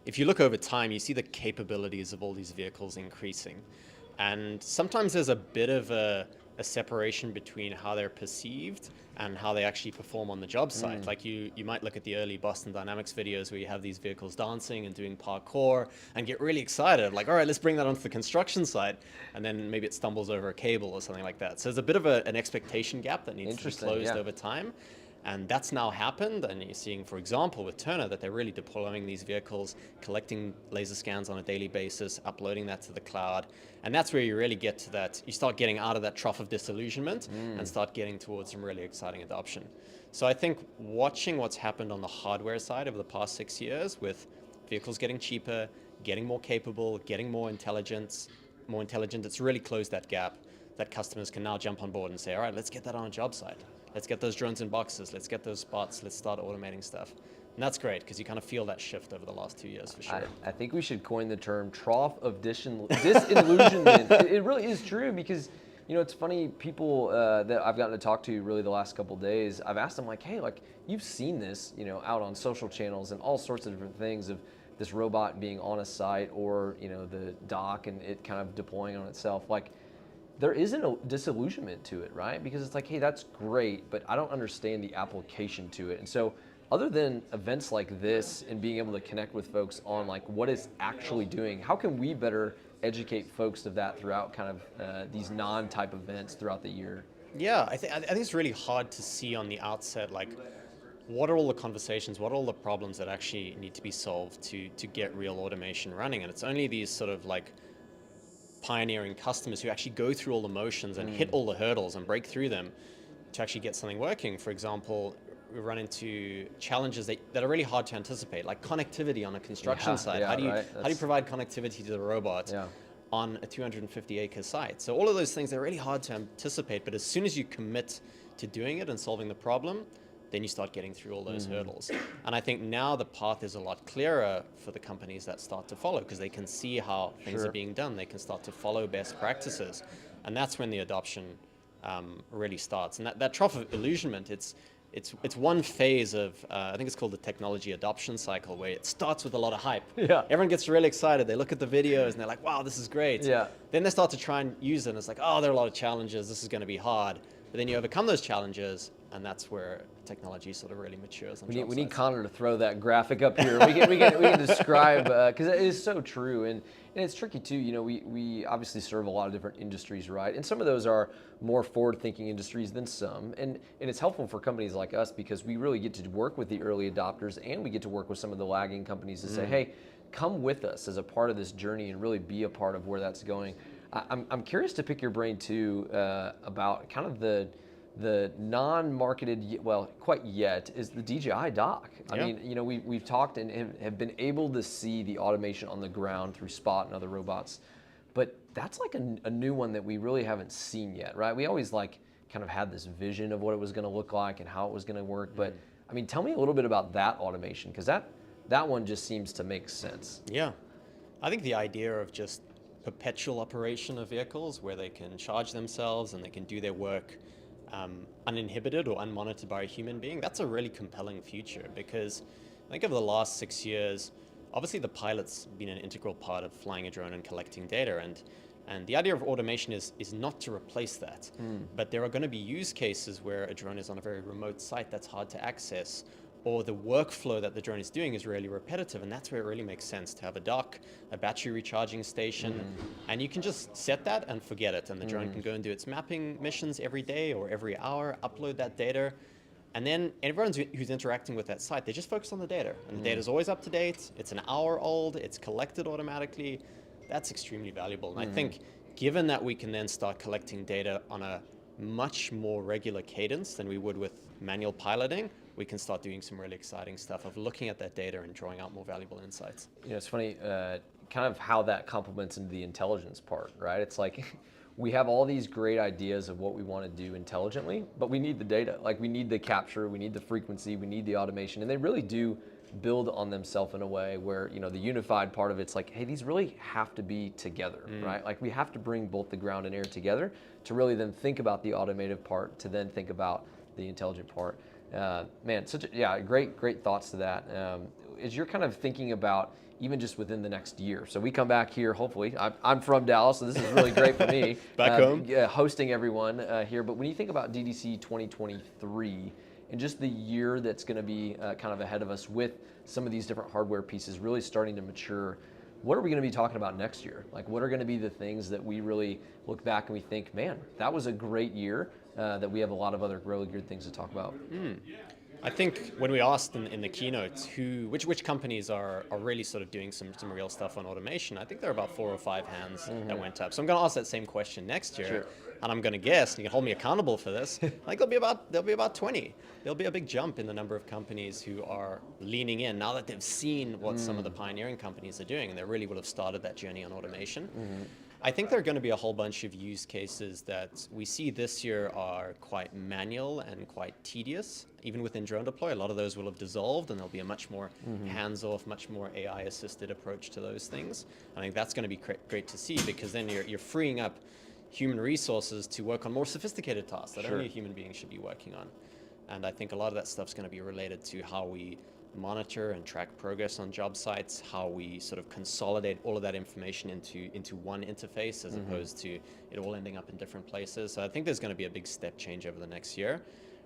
F: if you look over time, you see the capabilities of all these vehicles increasing. And sometimes there's a bit of a separation between how they're perceived and how they actually perform on the job site. Like you might look at the early Boston Dynamics videos where you have these vehicles dancing and doing parkour and get really excited, like, all right, let's bring that onto the construction site. And then maybe it stumbles over a cable or something like that. So there's a bit of an expectation gap that needs to be closed over time. And that's now happened, and you're seeing, for example, with Turner, that they're really deploying these vehicles, collecting laser scans on a daily basis, uploading that to the cloud. And that's where you really get to that, you start getting out of that trough of disillusionment and start getting towards some really exciting adoption. So I think watching what's happened on the hardware side over the past 6 years with vehicles getting cheaper, getting more capable, getting more intelligent, it's really closed that gap that customers can now jump on board and say, all right, let's get that on a job site. Let's get those drones in boxes. Let's get those spots. Let's start automating stuff. And that's great because you kind of feel that shift over the last 2 years for sure.
A: I think we should coin the term trough of disillusionment. It really is true because, it's funny, people that I've gotten to talk to really the last couple of days, I've asked them like, hey, like you've seen this, out on social channels and all sorts of different things of this robot being on a site or, the dock and it kind of deploying on itself. Like, there isn't a disillusionment to it, right? Because it's like, hey, that's great, but I don't understand the application to it. And so other than events like this and being able to connect with folks on like what it's actually doing, how can we better educate folks of that throughout kind of these non-type events throughout the year?
F: Yeah, I think it's really hard to see on the outset, like, what are all the conversations, what are all the problems that actually need to be solved to get real automation running? And it's only these sort of like pioneering customers who actually go through all the motions and hit all the hurdles and break through them to actually get something working. For example, we run into challenges that are really hard to anticipate, like connectivity on a construction site. How do you provide connectivity to the robot on a 250-acre site? So all of those things are really hard to anticipate, but as soon as you commit to doing it and solving the problem, then you start getting through all those hurdles. And I think now the path is a lot clearer for the companies that start to follow, because they can see how things are being done. They can start to follow best practices. And that's when the adoption really starts. And that trough of illusionment, it's one phase of, I think it's called the technology adoption cycle, where it starts with a lot of hype.
A: Yeah.
F: Everyone gets really excited. They look at the videos and they're like, wow, this is great.
A: Yeah.
F: Then they start to try and use it, and it's like, oh, there are a lot of challenges. This is going to be hard. But then you overcome those challenges, and that's where technology sort of really matures.
A: We need Connor to throw that graphic up here. We can describe, because it is so true, and it's tricky too. You know, we obviously serve a lot of different industries, right? And some of those are more forward-thinking industries than some, and it's helpful for companies like us because we really get to work with the early adopters, and we get to work with some of the lagging companies to say, hey, come with us as a part of this journey and really be a part of where that's going. I'm curious to pick your brain too about kind of the non-marketed, well, quite yet, is the DJI dock. I mean, you know, we've talked and have been able to see the automation on the ground through Spot and other robots, but that's like a new one that we really haven't seen yet, right? We always like kind of had this vision of what it was going to look like and how it was going to work, but I mean, tell me a little bit about that automation, because that one just seems to make sense.
F: Yeah, I think the idea of just perpetual operation of vehicles where they can charge themselves and they can do their work uninhibited or unmonitored by a human being, that's a really compelling future, because I think over the last 6 years, obviously the pilot's been an integral part of flying a drone and collecting data, and the idea of automation is not to replace that, but there are going to be use cases where a drone is on a very remote site that's hard to access, or the workflow that the drone is doing is really repetitive, and that's where it really makes sense to have a dock, a battery recharging station, and you can just set that and forget it, and the drone can go and do its mapping missions every day or every hour, upload that data, and then everyone who's interacting with that site, they just focus on the data, and the data is always up to date, it's an hour old, it's collected automatically. That's extremely valuable, and I think given that we can then start collecting data on a much more regular cadence than we would with manual piloting, we can start doing some really exciting stuff of looking at that data and drawing out more valuable insights.
A: You know, it's funny, kind of how that complements into the intelligence part, right? It's like we have all these great ideas of what we want to do intelligently, but we need the data. Like we need the capture, we need the frequency, we need the automation, and they really do build on themselves in a way where, you know, the unified part of it's like, hey, these really have to be together, right? Like we have to bring both the ground and air together to really then think about the automated part, to then think about the intelligent part. Man, great thoughts to that. As you're kind of thinking about even just within the next year. So we come back here, hopefully. I'm from Dallas, so this is really great for me.
F: Back home.
A: Hosting everyone here. But when you think about DDC 2023 and just the year that's going to be kind of ahead of us with some of these different hardware pieces really starting to mature, what are we going to be talking about next year? Like, what are going to be the things that we really look back and we think, man, that was a great year, that we have a lot of other really good things to talk about?
F: I think when we asked in the keynote which companies are really sort of doing some real stuff on automation, I think there are about 4 or 5 hands that went up. So I'm going to ask that same question next year, and I'm going to guess, and you can hold me accountable for this, I think there'll be about 20. There'll be a big jump in the number of companies who are leaning in now that they've seen what some of the pioneering companies are doing, and they really will have started that journey on automation. I think there are going to be a whole bunch of use cases that we see this year are quite manual and quite tedious. Even within DroneDeploy, a lot of those will have dissolved, and there'll be a much more hands-off, much more AI-assisted approach to those things. I think that's going to be great to see, because then you're freeing up human resources to work on more sophisticated tasks that only a human being should be working on. And I think a lot of that stuff's going to be related to how we monitor and track progress on job sites, how we sort of consolidate all of that information into one interface as opposed to it all ending up in different places. So I think there's going to be a big step change over the next year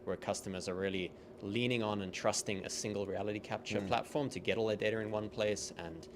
F: where customers are really leaning on and trusting a single reality capture platform to get all their data in one place and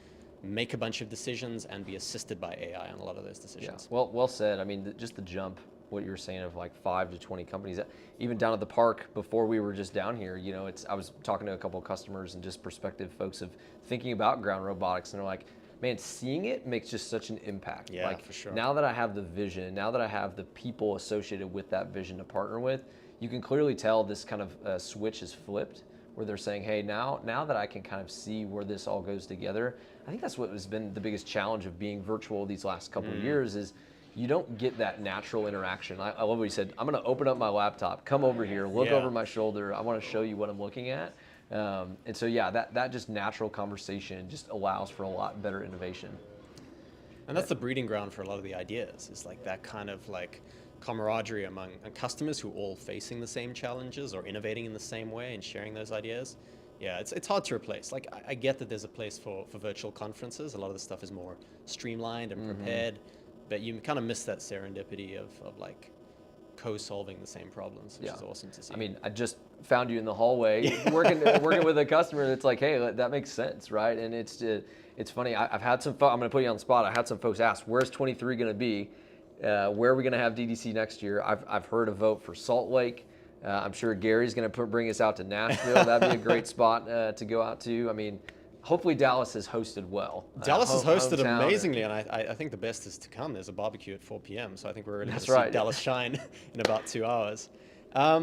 F: make a bunch of decisions and be assisted by AI on a lot of those decisions.
A: Yeah. Well said. I mean, just the jump, what you were saying of like 5 to 20 companies, even down at the park before we were just down here, you know, I was talking to a couple of customers and just prospective folks of thinking about ground robotics, and they're like, man, seeing it makes just such an impact.
F: Yeah,
A: like,
F: for sure.
A: Now that I have the vision, now that I have the people associated with that vision to partner with, you can clearly tell this kind of switch is flipped, where they're saying, hey, now that I can kind of see where this all goes together. I think that's what has been the biggest challenge of being virtual these last couple of years is you don't get that natural interaction. I love what you said. I'm going to open up my laptop, come over here, look over my shoulder. I want to show you what I'm looking at. And so, yeah, that just natural conversation just allows for a lot better innovation.
F: And that's the breeding ground for a lot of the ideas, is like that kind of like camaraderie among customers who are all facing the same challenges or innovating in the same way and sharing those ideas. Yeah, it's hard to replace. Like, I get that there's a place for virtual conferences. A lot of the stuff is more streamlined and prepared, but you kind of miss that serendipity of like co-solving the same problems, which is awesome to see.
A: I mean, I just found you in the hallway working with a customer that's like, hey, that makes sense, right? And it's funny. I've had some I'm going to put you on the spot. I had some folks ask, where's 23 going to be? Where are we going to have DDC next year? I've heard a vote for Salt Lake. I'm sure Gary's going to bring us out to Nashville. That'd be a great spot to go out to. I mean, hopefully Dallas has hosted well.
F: Dallas has hosted amazingly, and I think the best is to come. There's a barbecue at 4 p.m., so I think we're really going to see Dallas shine in about 2 hours. I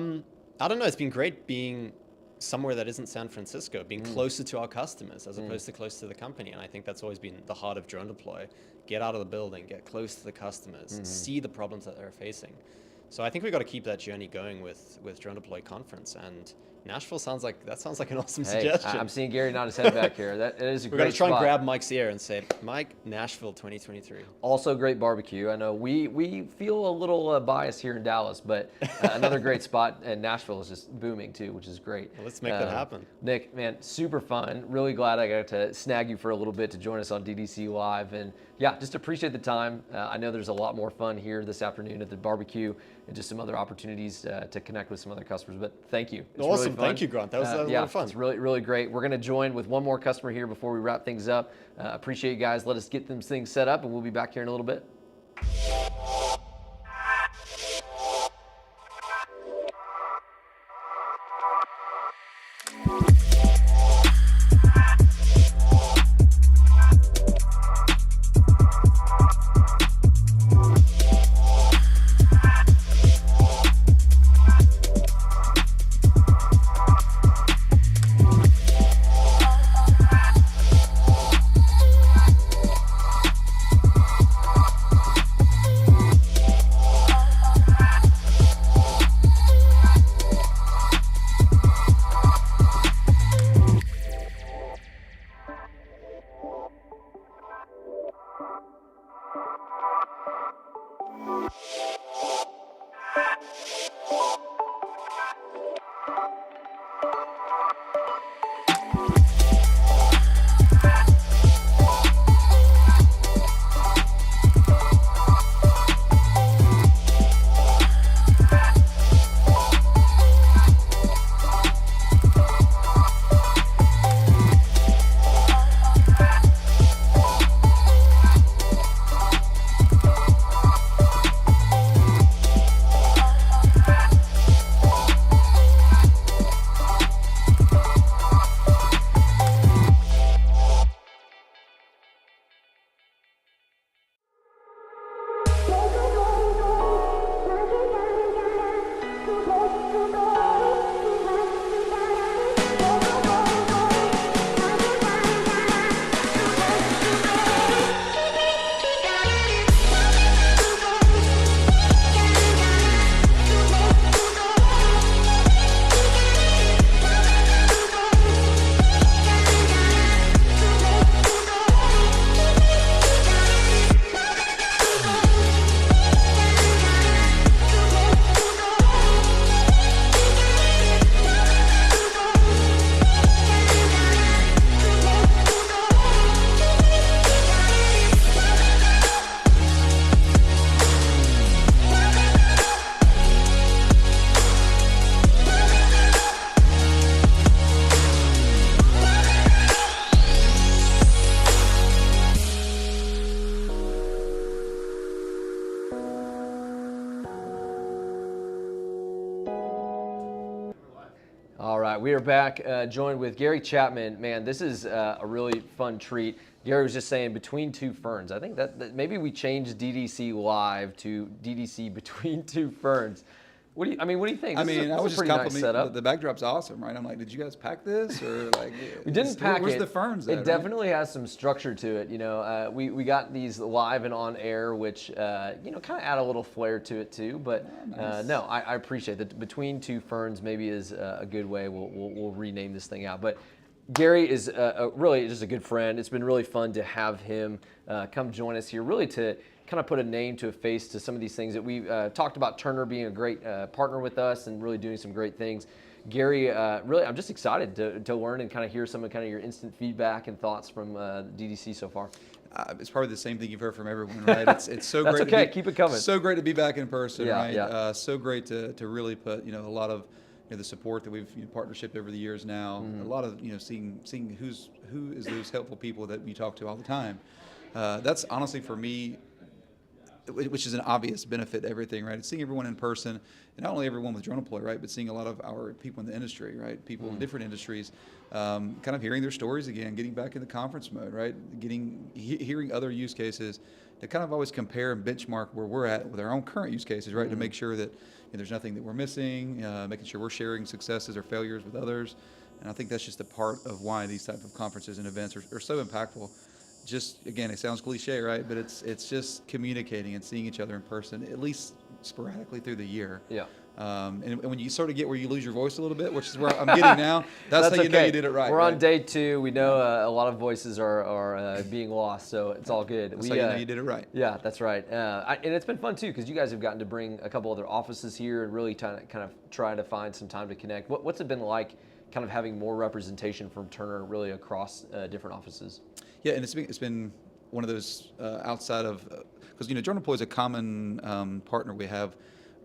F: don't know. It's been great being somewhere that isn't San Francisco, being closer to our customers as opposed to close to the company. And I think that's always been the heart of DroneDeploy. Get out of the building, get close to the customers, see the problems that they're facing. So I think we've got to keep that journey going with DroneDeploy Conference, and Nashville sounds like an awesome suggestion.
A: I'm seeing Gary nod his head back here. That is a great spot.
F: We're going to try and grab Mike's ear and say, Mike, Nashville 2023.
A: Also great barbecue. I know we feel a little biased here in Dallas, but another great spot, and Nashville is just booming too, which is great.
F: Well, let's make that happen.
A: Nick, man, super fun. Really glad I got to snag you for a little bit to join us on DDC Live, and yeah, just appreciate the time. I know there's a lot more fun here this afternoon at the barbecue and just some other opportunities to connect with some other customers, but thank you. It's
F: awesome.
A: Really fun.
F: Thank you, Grant. That was a lot of fun.
A: It's really, really great. We're going to join with one more customer here before we wrap things up. Appreciate you guys. Let us get them things set up, and we'll be back here in a little bit. right, we are back, joined with Gary Chapman. Man, this is a really fun treat. Gary was just saying between two ferns. I think that maybe we change DDC live to DDC between two ferns. What do you think?
G: I was just complimenting
A: nice
G: the backdrop's awesome, right? I'm like, did you guys pack this or like?
A: We didn't pack
G: where's
A: it.
G: Where's the ferns?
A: It definitely has some structure to it. We got these live and on air, which kind of add a little flair to it too. But
G: nice.
A: no, I appreciate that. Between two ferns maybe is a good way. We'll rename this thing out. But Gary is really just a good friend. It's been really fun to have him come join us here, really to kind of put a name to a face to some of these things that we talked about. Turner being a great partner with us and really doing some great things. Gary, really, I'm just excited to learn and kind of hear some of your instant feedback and thoughts from DDC so far.
G: It's probably the same thing you've heard from everyone, right? It's so
A: That's
G: great.
A: Okay, keep it coming.
G: So great to be back in person,
A: Yeah,
G: right?
A: yeah.
G: So great to really put a lot of the support that we've partnership over the years now.
A: Mm-hmm.
G: A lot of seeing who is those helpful people that we talk to all the time. That's honestly for me, which is an obvious benefit to everything, right? It's seeing everyone in person, and not only everyone with DroneDeploy, right, but seeing a lot of our people in the industry, right? People in different industries, kind of hearing their stories again, getting back in the conference mode, right? Hearing other use cases to kind of always compare and benchmark where we're at with our own current use cases, right? To make sure that there's nothing that we're missing, making sure we're sharing successes or failures with others. And I think that's just a part of why these type of conferences and events are so impactful. Just again, it sounds cliche, right? But it's just communicating and seeing each other in person, at least sporadically through the year.
A: Yeah.
G: And when you sort of get where you lose your voice a little bit, which is where I'm getting now, that's how you know you did it right.
A: We're
G: right?
A: on day 2. We know a lot of voices are being lost, so it's all good.
G: That's how you know you did it right.
A: Yeah, that's right. And it's been fun too because you guys have gotten to bring a couple other offices here and really kind of try to find some time to connect. What's it been like, kind of having more representation from Turner really across different offices? Yeah,
G: and it's been one of those outside of because DroneDeploy is a common partner we have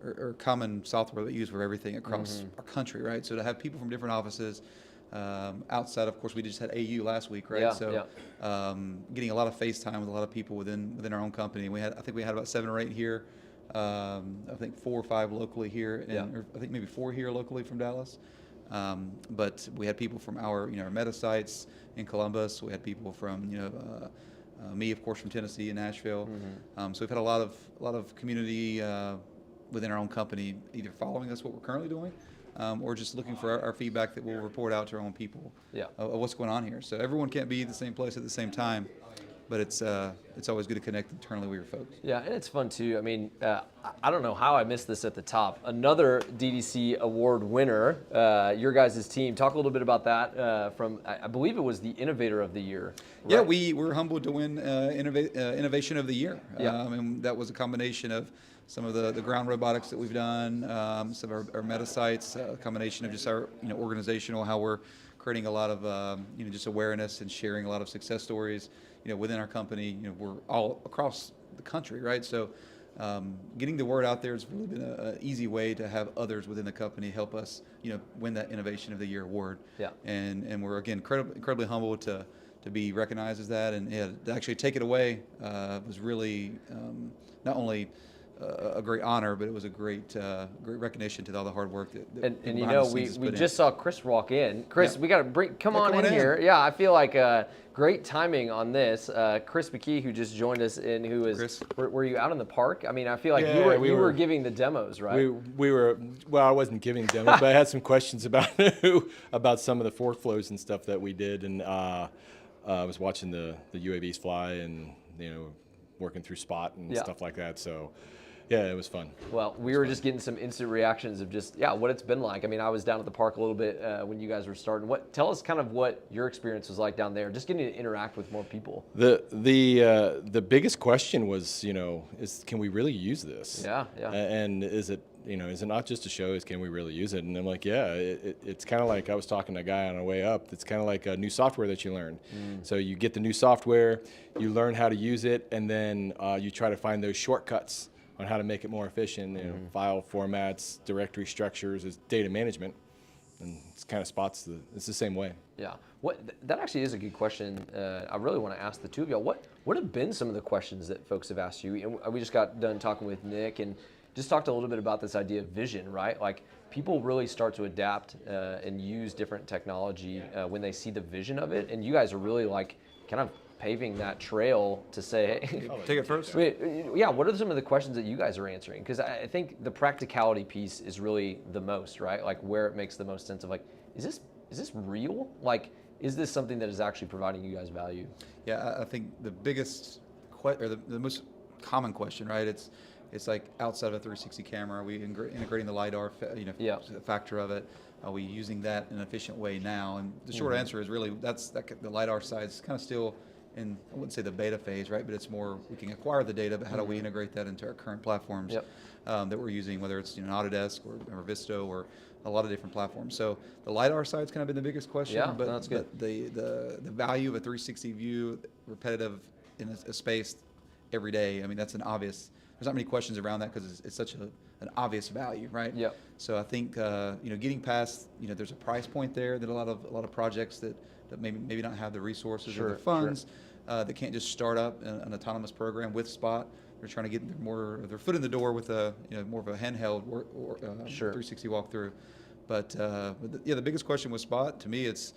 G: or common software that we use for everything across our country, right? So to have people from different offices outside, of course, we just had AU last week, right? Getting a lot of FaceTime with a lot of people within our own company. I think we had about 7 or 8 here. I think 4 or 5 locally here, or I think maybe 4 here locally from Dallas. But we had people from our meta sites in Columbus. We had people from me, of course, from Tennessee and Nashville. So we've had a lot of community within our own company, either following us what we're currently doing, or just looking for our feedback that we'll report out to our own people of what's going on here. So everyone can't be at the same place at the same time. But it's always good to connect internally with your folks. Yeah, and it's fun too. I mean, I don't know how I missed this at the top. Another DDC award winner, your guys' team. Talk a little bit about that from, I believe it was the Innovator of the Year. Right? Yeah, we were humbled to win Innovation of the Year. And that was a combination of some of the ground robotics that we've done, some of our meta sites, a combination of just our organizational, how we're creating a lot of just awareness and sharing a lot of success stories. Within our company, we're all across the country, right? So getting the word out there has really been an easy way to have others within the company help us, win that Innovation of the Year award. Yeah. And we're, again, incredibly humbled to be recognized as that. And to actually take it away was really not only a great honor, but it was a great recognition to all the hard work that
A: we just saw Chris walk in. Chris, we got to come on in here. Yeah, I feel like great timing on this. Chris McKee, who just joined us, and who is were you out in the park? I mean, I feel like you were giving the demos, right?
H: We were. Well, I wasn't giving demos, but I had some questions about some of the fork flows and stuff that we did, and I was watching the UAVs fly and working through Spot and stuff like that. So. Yeah, it was fun.
A: Well, we were just getting some instant reactions of just what it's been like. I mean, I was down at the park a little bit when you guys were starting. Tell us kind of what your experience was like down there, just getting to interact with more people.
H: The biggest question was, can we really use this? Yeah. And is it not just a show? Can we really use it? And I'm like, it's kind of like I was talking to a guy on our way up. It's kind of like a new software that you learn. So you get the new software, you learn how to use it, and then you try to find those shortcuts on how to make it more efficient, file formats, directory structures, is data management, and it's kind of it's the same way.
A: Yeah, that actually is a good question. I really want to ask the two of y'all, what have been some of the questions that folks have asked you? And we just got done talking with Nick, and just talked a little bit about this idea of vision, right? Like people really start to adapt and use different technology when they see the vision of it. And you guys are really like kind of paving that trail to say, hey,
G: take it first.
A: Yeah, what are some of the questions that you guys are answering? Because I think the practicality piece is really the most, right? Like where it makes the most sense of like, is this real? Like, is this something that is actually providing you guys value?
G: Yeah, I think the biggest or the most common question, right? It's like outside of a 360 camera, are we integrating the LiDAR, factor of it? Are we using that in an efficient way now? And the short answer is really the LiDAR side is kind of still in, I wouldn't say the beta phase, right? But it's more, we can acquire the data, but how do we integrate that into our current platforms that we're using, whether it's Autodesk or Visto or a lot of different platforms. So the LiDAR side's kind of been the biggest question.
A: Yeah,
G: but
A: that's good.
G: The value of a 360 view, repetitive in a space every day, I mean, that's an obvious, there's not many questions around that because it's such an obvious value, right?
A: Yeah.
G: So I think getting past, there's a price point there that a lot of projects that maybe not have the resources or the funds that can't just start up an autonomous program with Spot. They're trying to get their foot in the door with more of a handheld 360 walkthrough. But the biggest question with Spot to me it's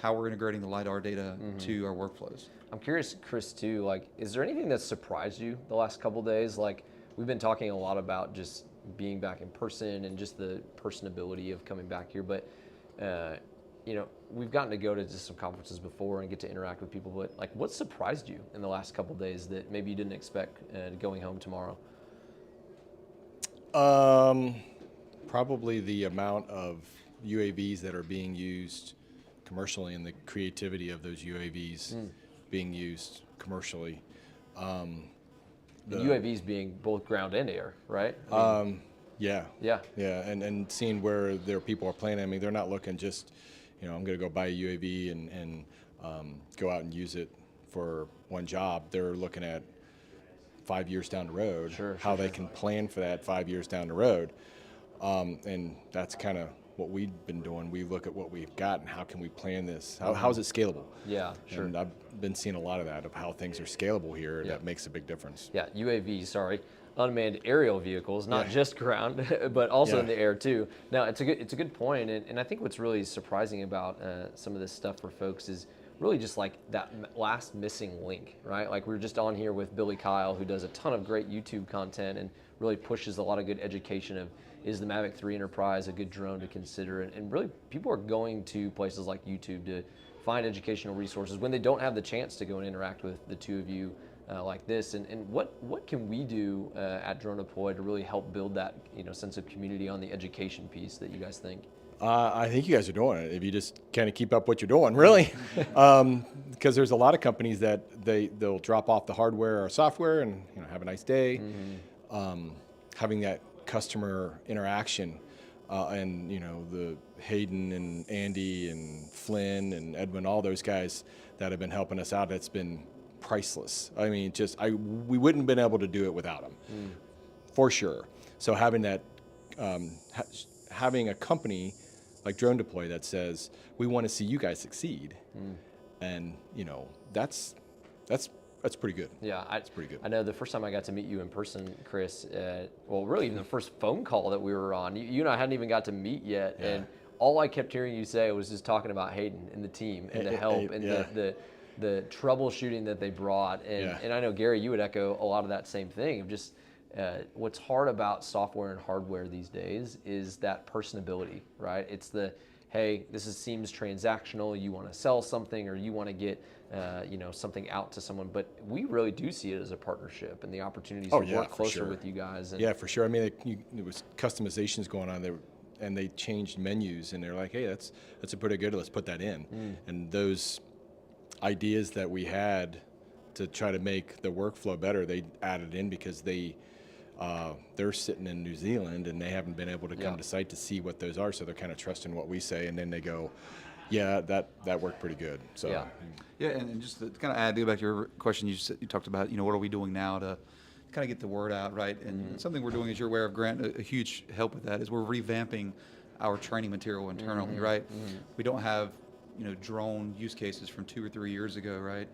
G: how we're integrating the LiDAR data to our workflows.
A: I'm curious, Chris, too, like, is there anything that surprised you the last couple of days? Like, we've been talking a lot about just being back in person and just the personability of coming back here, but we've gotten to go to just some conferences before and get to interact with people, but like, what surprised you in the last couple of days that maybe you didn't expect going home tomorrow?
H: Probably the amount of UAVs that are being used commercially and the creativity of those UAVs being used commercially.
A: The UAVs being both ground and air, right?
H: Yeah, and seeing where their people are playing. I mean, they're not looking just, I'm going to go buy a UAV and go out and use it for one job. They're looking at 5 years down the road, how they can plan for that 5 years down the road. And that's kind of what we've been doing. We look at what we've got and how can we plan this? How is it scalable?
A: Yeah, sure.
H: And I've been seeing a lot of that, of how things are scalable here. That makes a big difference.
A: Yeah, UAVs, unmanned aerial vehicles, not just ground, but also in the air too. Now, it's a good point, and I think what's really surprising about some of this stuff for folks is really just like that last missing link, right? Like we were just on here with Billy Kyle, who does a ton of great YouTube content and really pushes a lot of good education of, is the Mavic 3 Enterprise a good drone to consider? And really, people are going to places like YouTube to find educational resources when they don't have the chance to go and interact with the two of you like this. And what can we do at DroneDeploy to really help build that sense of community on the education piece that you guys think?
H: I think you guys are doing it. If you just kind of keep up what you're doing, really, because there's a lot of companies that they'll drop off the hardware or software and have a nice day. Having that customer interaction and the Hagen and Andy and Flynn and Edwin, all those guys that have been helping us out, it's been priceless. I mean, we wouldn't have been able to do it without them, for sure. So having that, having a company like DroneDeploy that says we want to see you guys succeed, and that's pretty good.
A: Yeah,
H: it's pretty good.
A: I know the first time I got to meet you in person, Chris, really even the first phone call that we were on, you and I hadn't even got to meet yet, and all I kept hearing you say was just talking about Hagen and the team and the help and the troubleshooting that they brought. And I know, Gary, you would echo a lot of that same thing of just what's hard about software and hardware these days is that personability, right? It's hey, seems transactional, you want to sell something or you want to get something out to someone, but we really do see it as a partnership and the opportunities to work closer with you guys. And
H: for sure. I mean, there was customizations going on there, and they changed menus, and they're like, hey, that's a pretty good, let's put that in. And those ideas that we had to try to make the workflow better, they added in because they're sitting in New Zealand and they haven't been able to come to site to see what those are, so they're kind of trusting what we say, and then they go, yeah, that worked pretty good. So
G: and just to kind of add, to go back to your question, you talked about what are we doing now to kind of get the word out, right? And something we're doing, as you're aware of, Grant, a huge help with that is we're revamping our training material internally, right? We don't have drone use cases from 2 or 3 years ago, right?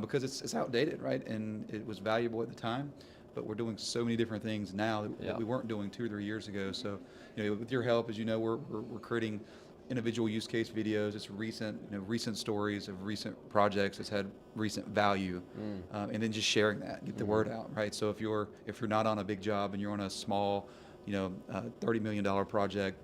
G: Because it's outdated, right? And it was valuable at the time, but we're doing so many different things now that we weren't doing 2 or 3 years ago. So, with your help, as you know, we're creating individual use case videos. It's recent stories of recent projects that's had recent value, and then just sharing that, get the word out, right? So if you're not on a big job and you're on a small, $30 million project,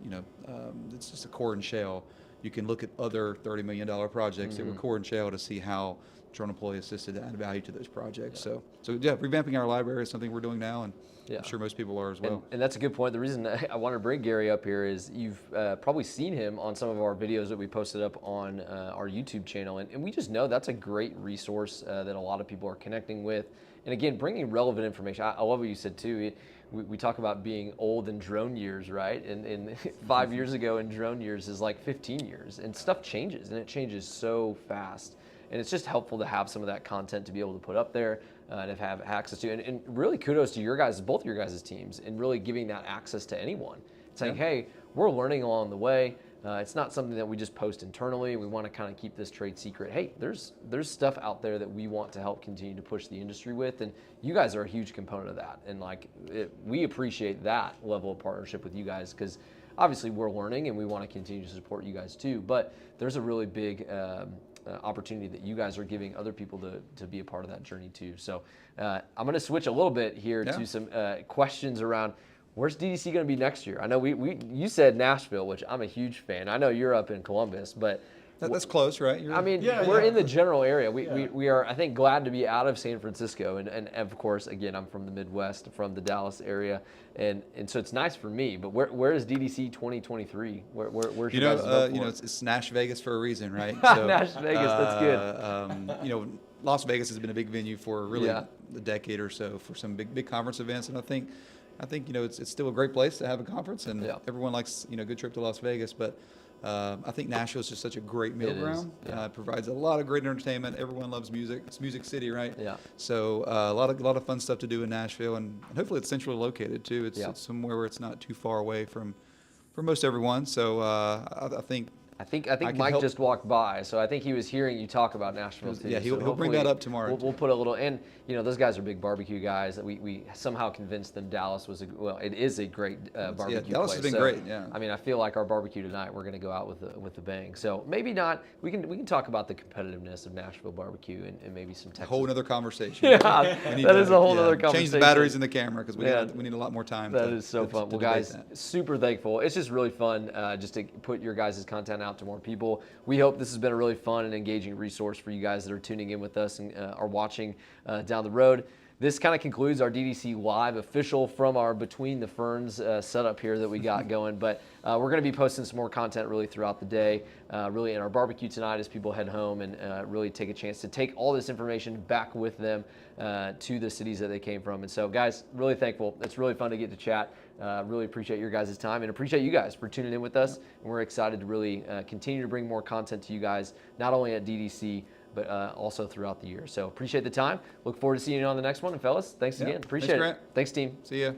G: it's just a core and shell. You can look at other $30 million projects that were core and shell to see how DroneDeploy assisted to add value to those projects. So revamping our library is something we're doing now, and I'm sure most people are as well.
A: And that's a good point. The reason I want to bring Gary up here is you've probably seen him on some of our videos that we posted up on our YouTube channel, and we just know that's a great resource that a lot of people are connecting with. And again, bringing relevant information. I love what you said too. We talk about being old in drone years, right? And 5 years ago in drone years is like 15 years, and stuff changes, and it changes so fast. And it's just helpful to have some of that content to be able to put up there and to have access to. And really kudos to both your guys' teams, and really giving that access to anyone. Saying, hey, we're learning along the way. It's not something that we just post internally. We want to kind of keep this trade secret. Hey, there's stuff out there that we want to help continue to push the industry with, and you guys are a huge component of that. And we appreciate that level of partnership with you guys, because obviously we're learning and we want to continue to support you guys too. But there's a really big opportunity that you guys are giving other people to be a part of that journey too. So I'm going to switch a little bit here to some questions around where's DDC going to be next year. I know you said Nashville, which I'm a huge fan. I know you're up in Columbus, but
G: that's close, right?
A: We're in the general area. We are, I think, glad to be out of San Francisco, and of course, again, I'm from the Midwest, from the Dallas area, and so it's nice for me. But where is DDC 2023? Where's your guys' vote for?
G: It's Nash Vegas for a reason, right? So,
A: Nash Vegas, that's good.
G: Las Vegas has been a big venue for really a decade or so for some big conference events, and I think it's still a great place to have a conference, and everyone likes good trip to Las Vegas, but I think Nashville is just such a great middle ground. It provides a lot of great entertainment. Everyone loves music. It's Music City, right? Yeah. So a lot of fun stuff to do in Nashville, and hopefully it's centrally located too. It's somewhere where it's not too far away from most everyone. So I think
A: Mike just walked by, so I think he was hearing you talk about Nashville too.
G: Yeah, he'll bring that up tomorrow.
A: We'll put a little, and those guys are big barbecue guys. We somehow convinced them Dallas was it is a great barbecue place.
G: Dallas has been great. Yeah.
A: I mean, I feel like our barbecue tonight, we're going to go out with a bang. So maybe not. We can talk about the competitiveness of Nashville barbecue and maybe some Texas.
G: A whole other conversation.
A: That is a whole other conversation.
G: Change the batteries in the camera because we need a lot more time.
A: That is so fun. Well, guys, super thankful. It's just really fun just to put your guys' content out to more people. We hope this has been a really fun and engaging resource for you guys that are tuning in with us and are watching down the road. This kind of concludes our DDC Live official from our Between the Ferns setup here that we got going. But we're going to be posting some more content really throughout the day, really in our barbecue tonight as people head home and really take a chance to take all this information back with them to the cities that they came from. And so, guys, really thankful. It's really fun to get to chat. Really appreciate your guys' time and appreciate you guys for tuning in with us. And we're excited to really continue to bring more content to you guys, not only at DDC, but also throughout the year. So appreciate the time. Look forward to seeing you on the next one. And fellas, thanks again. Appreciate it.
G: Grant.
A: Thanks, team.
G: See ya.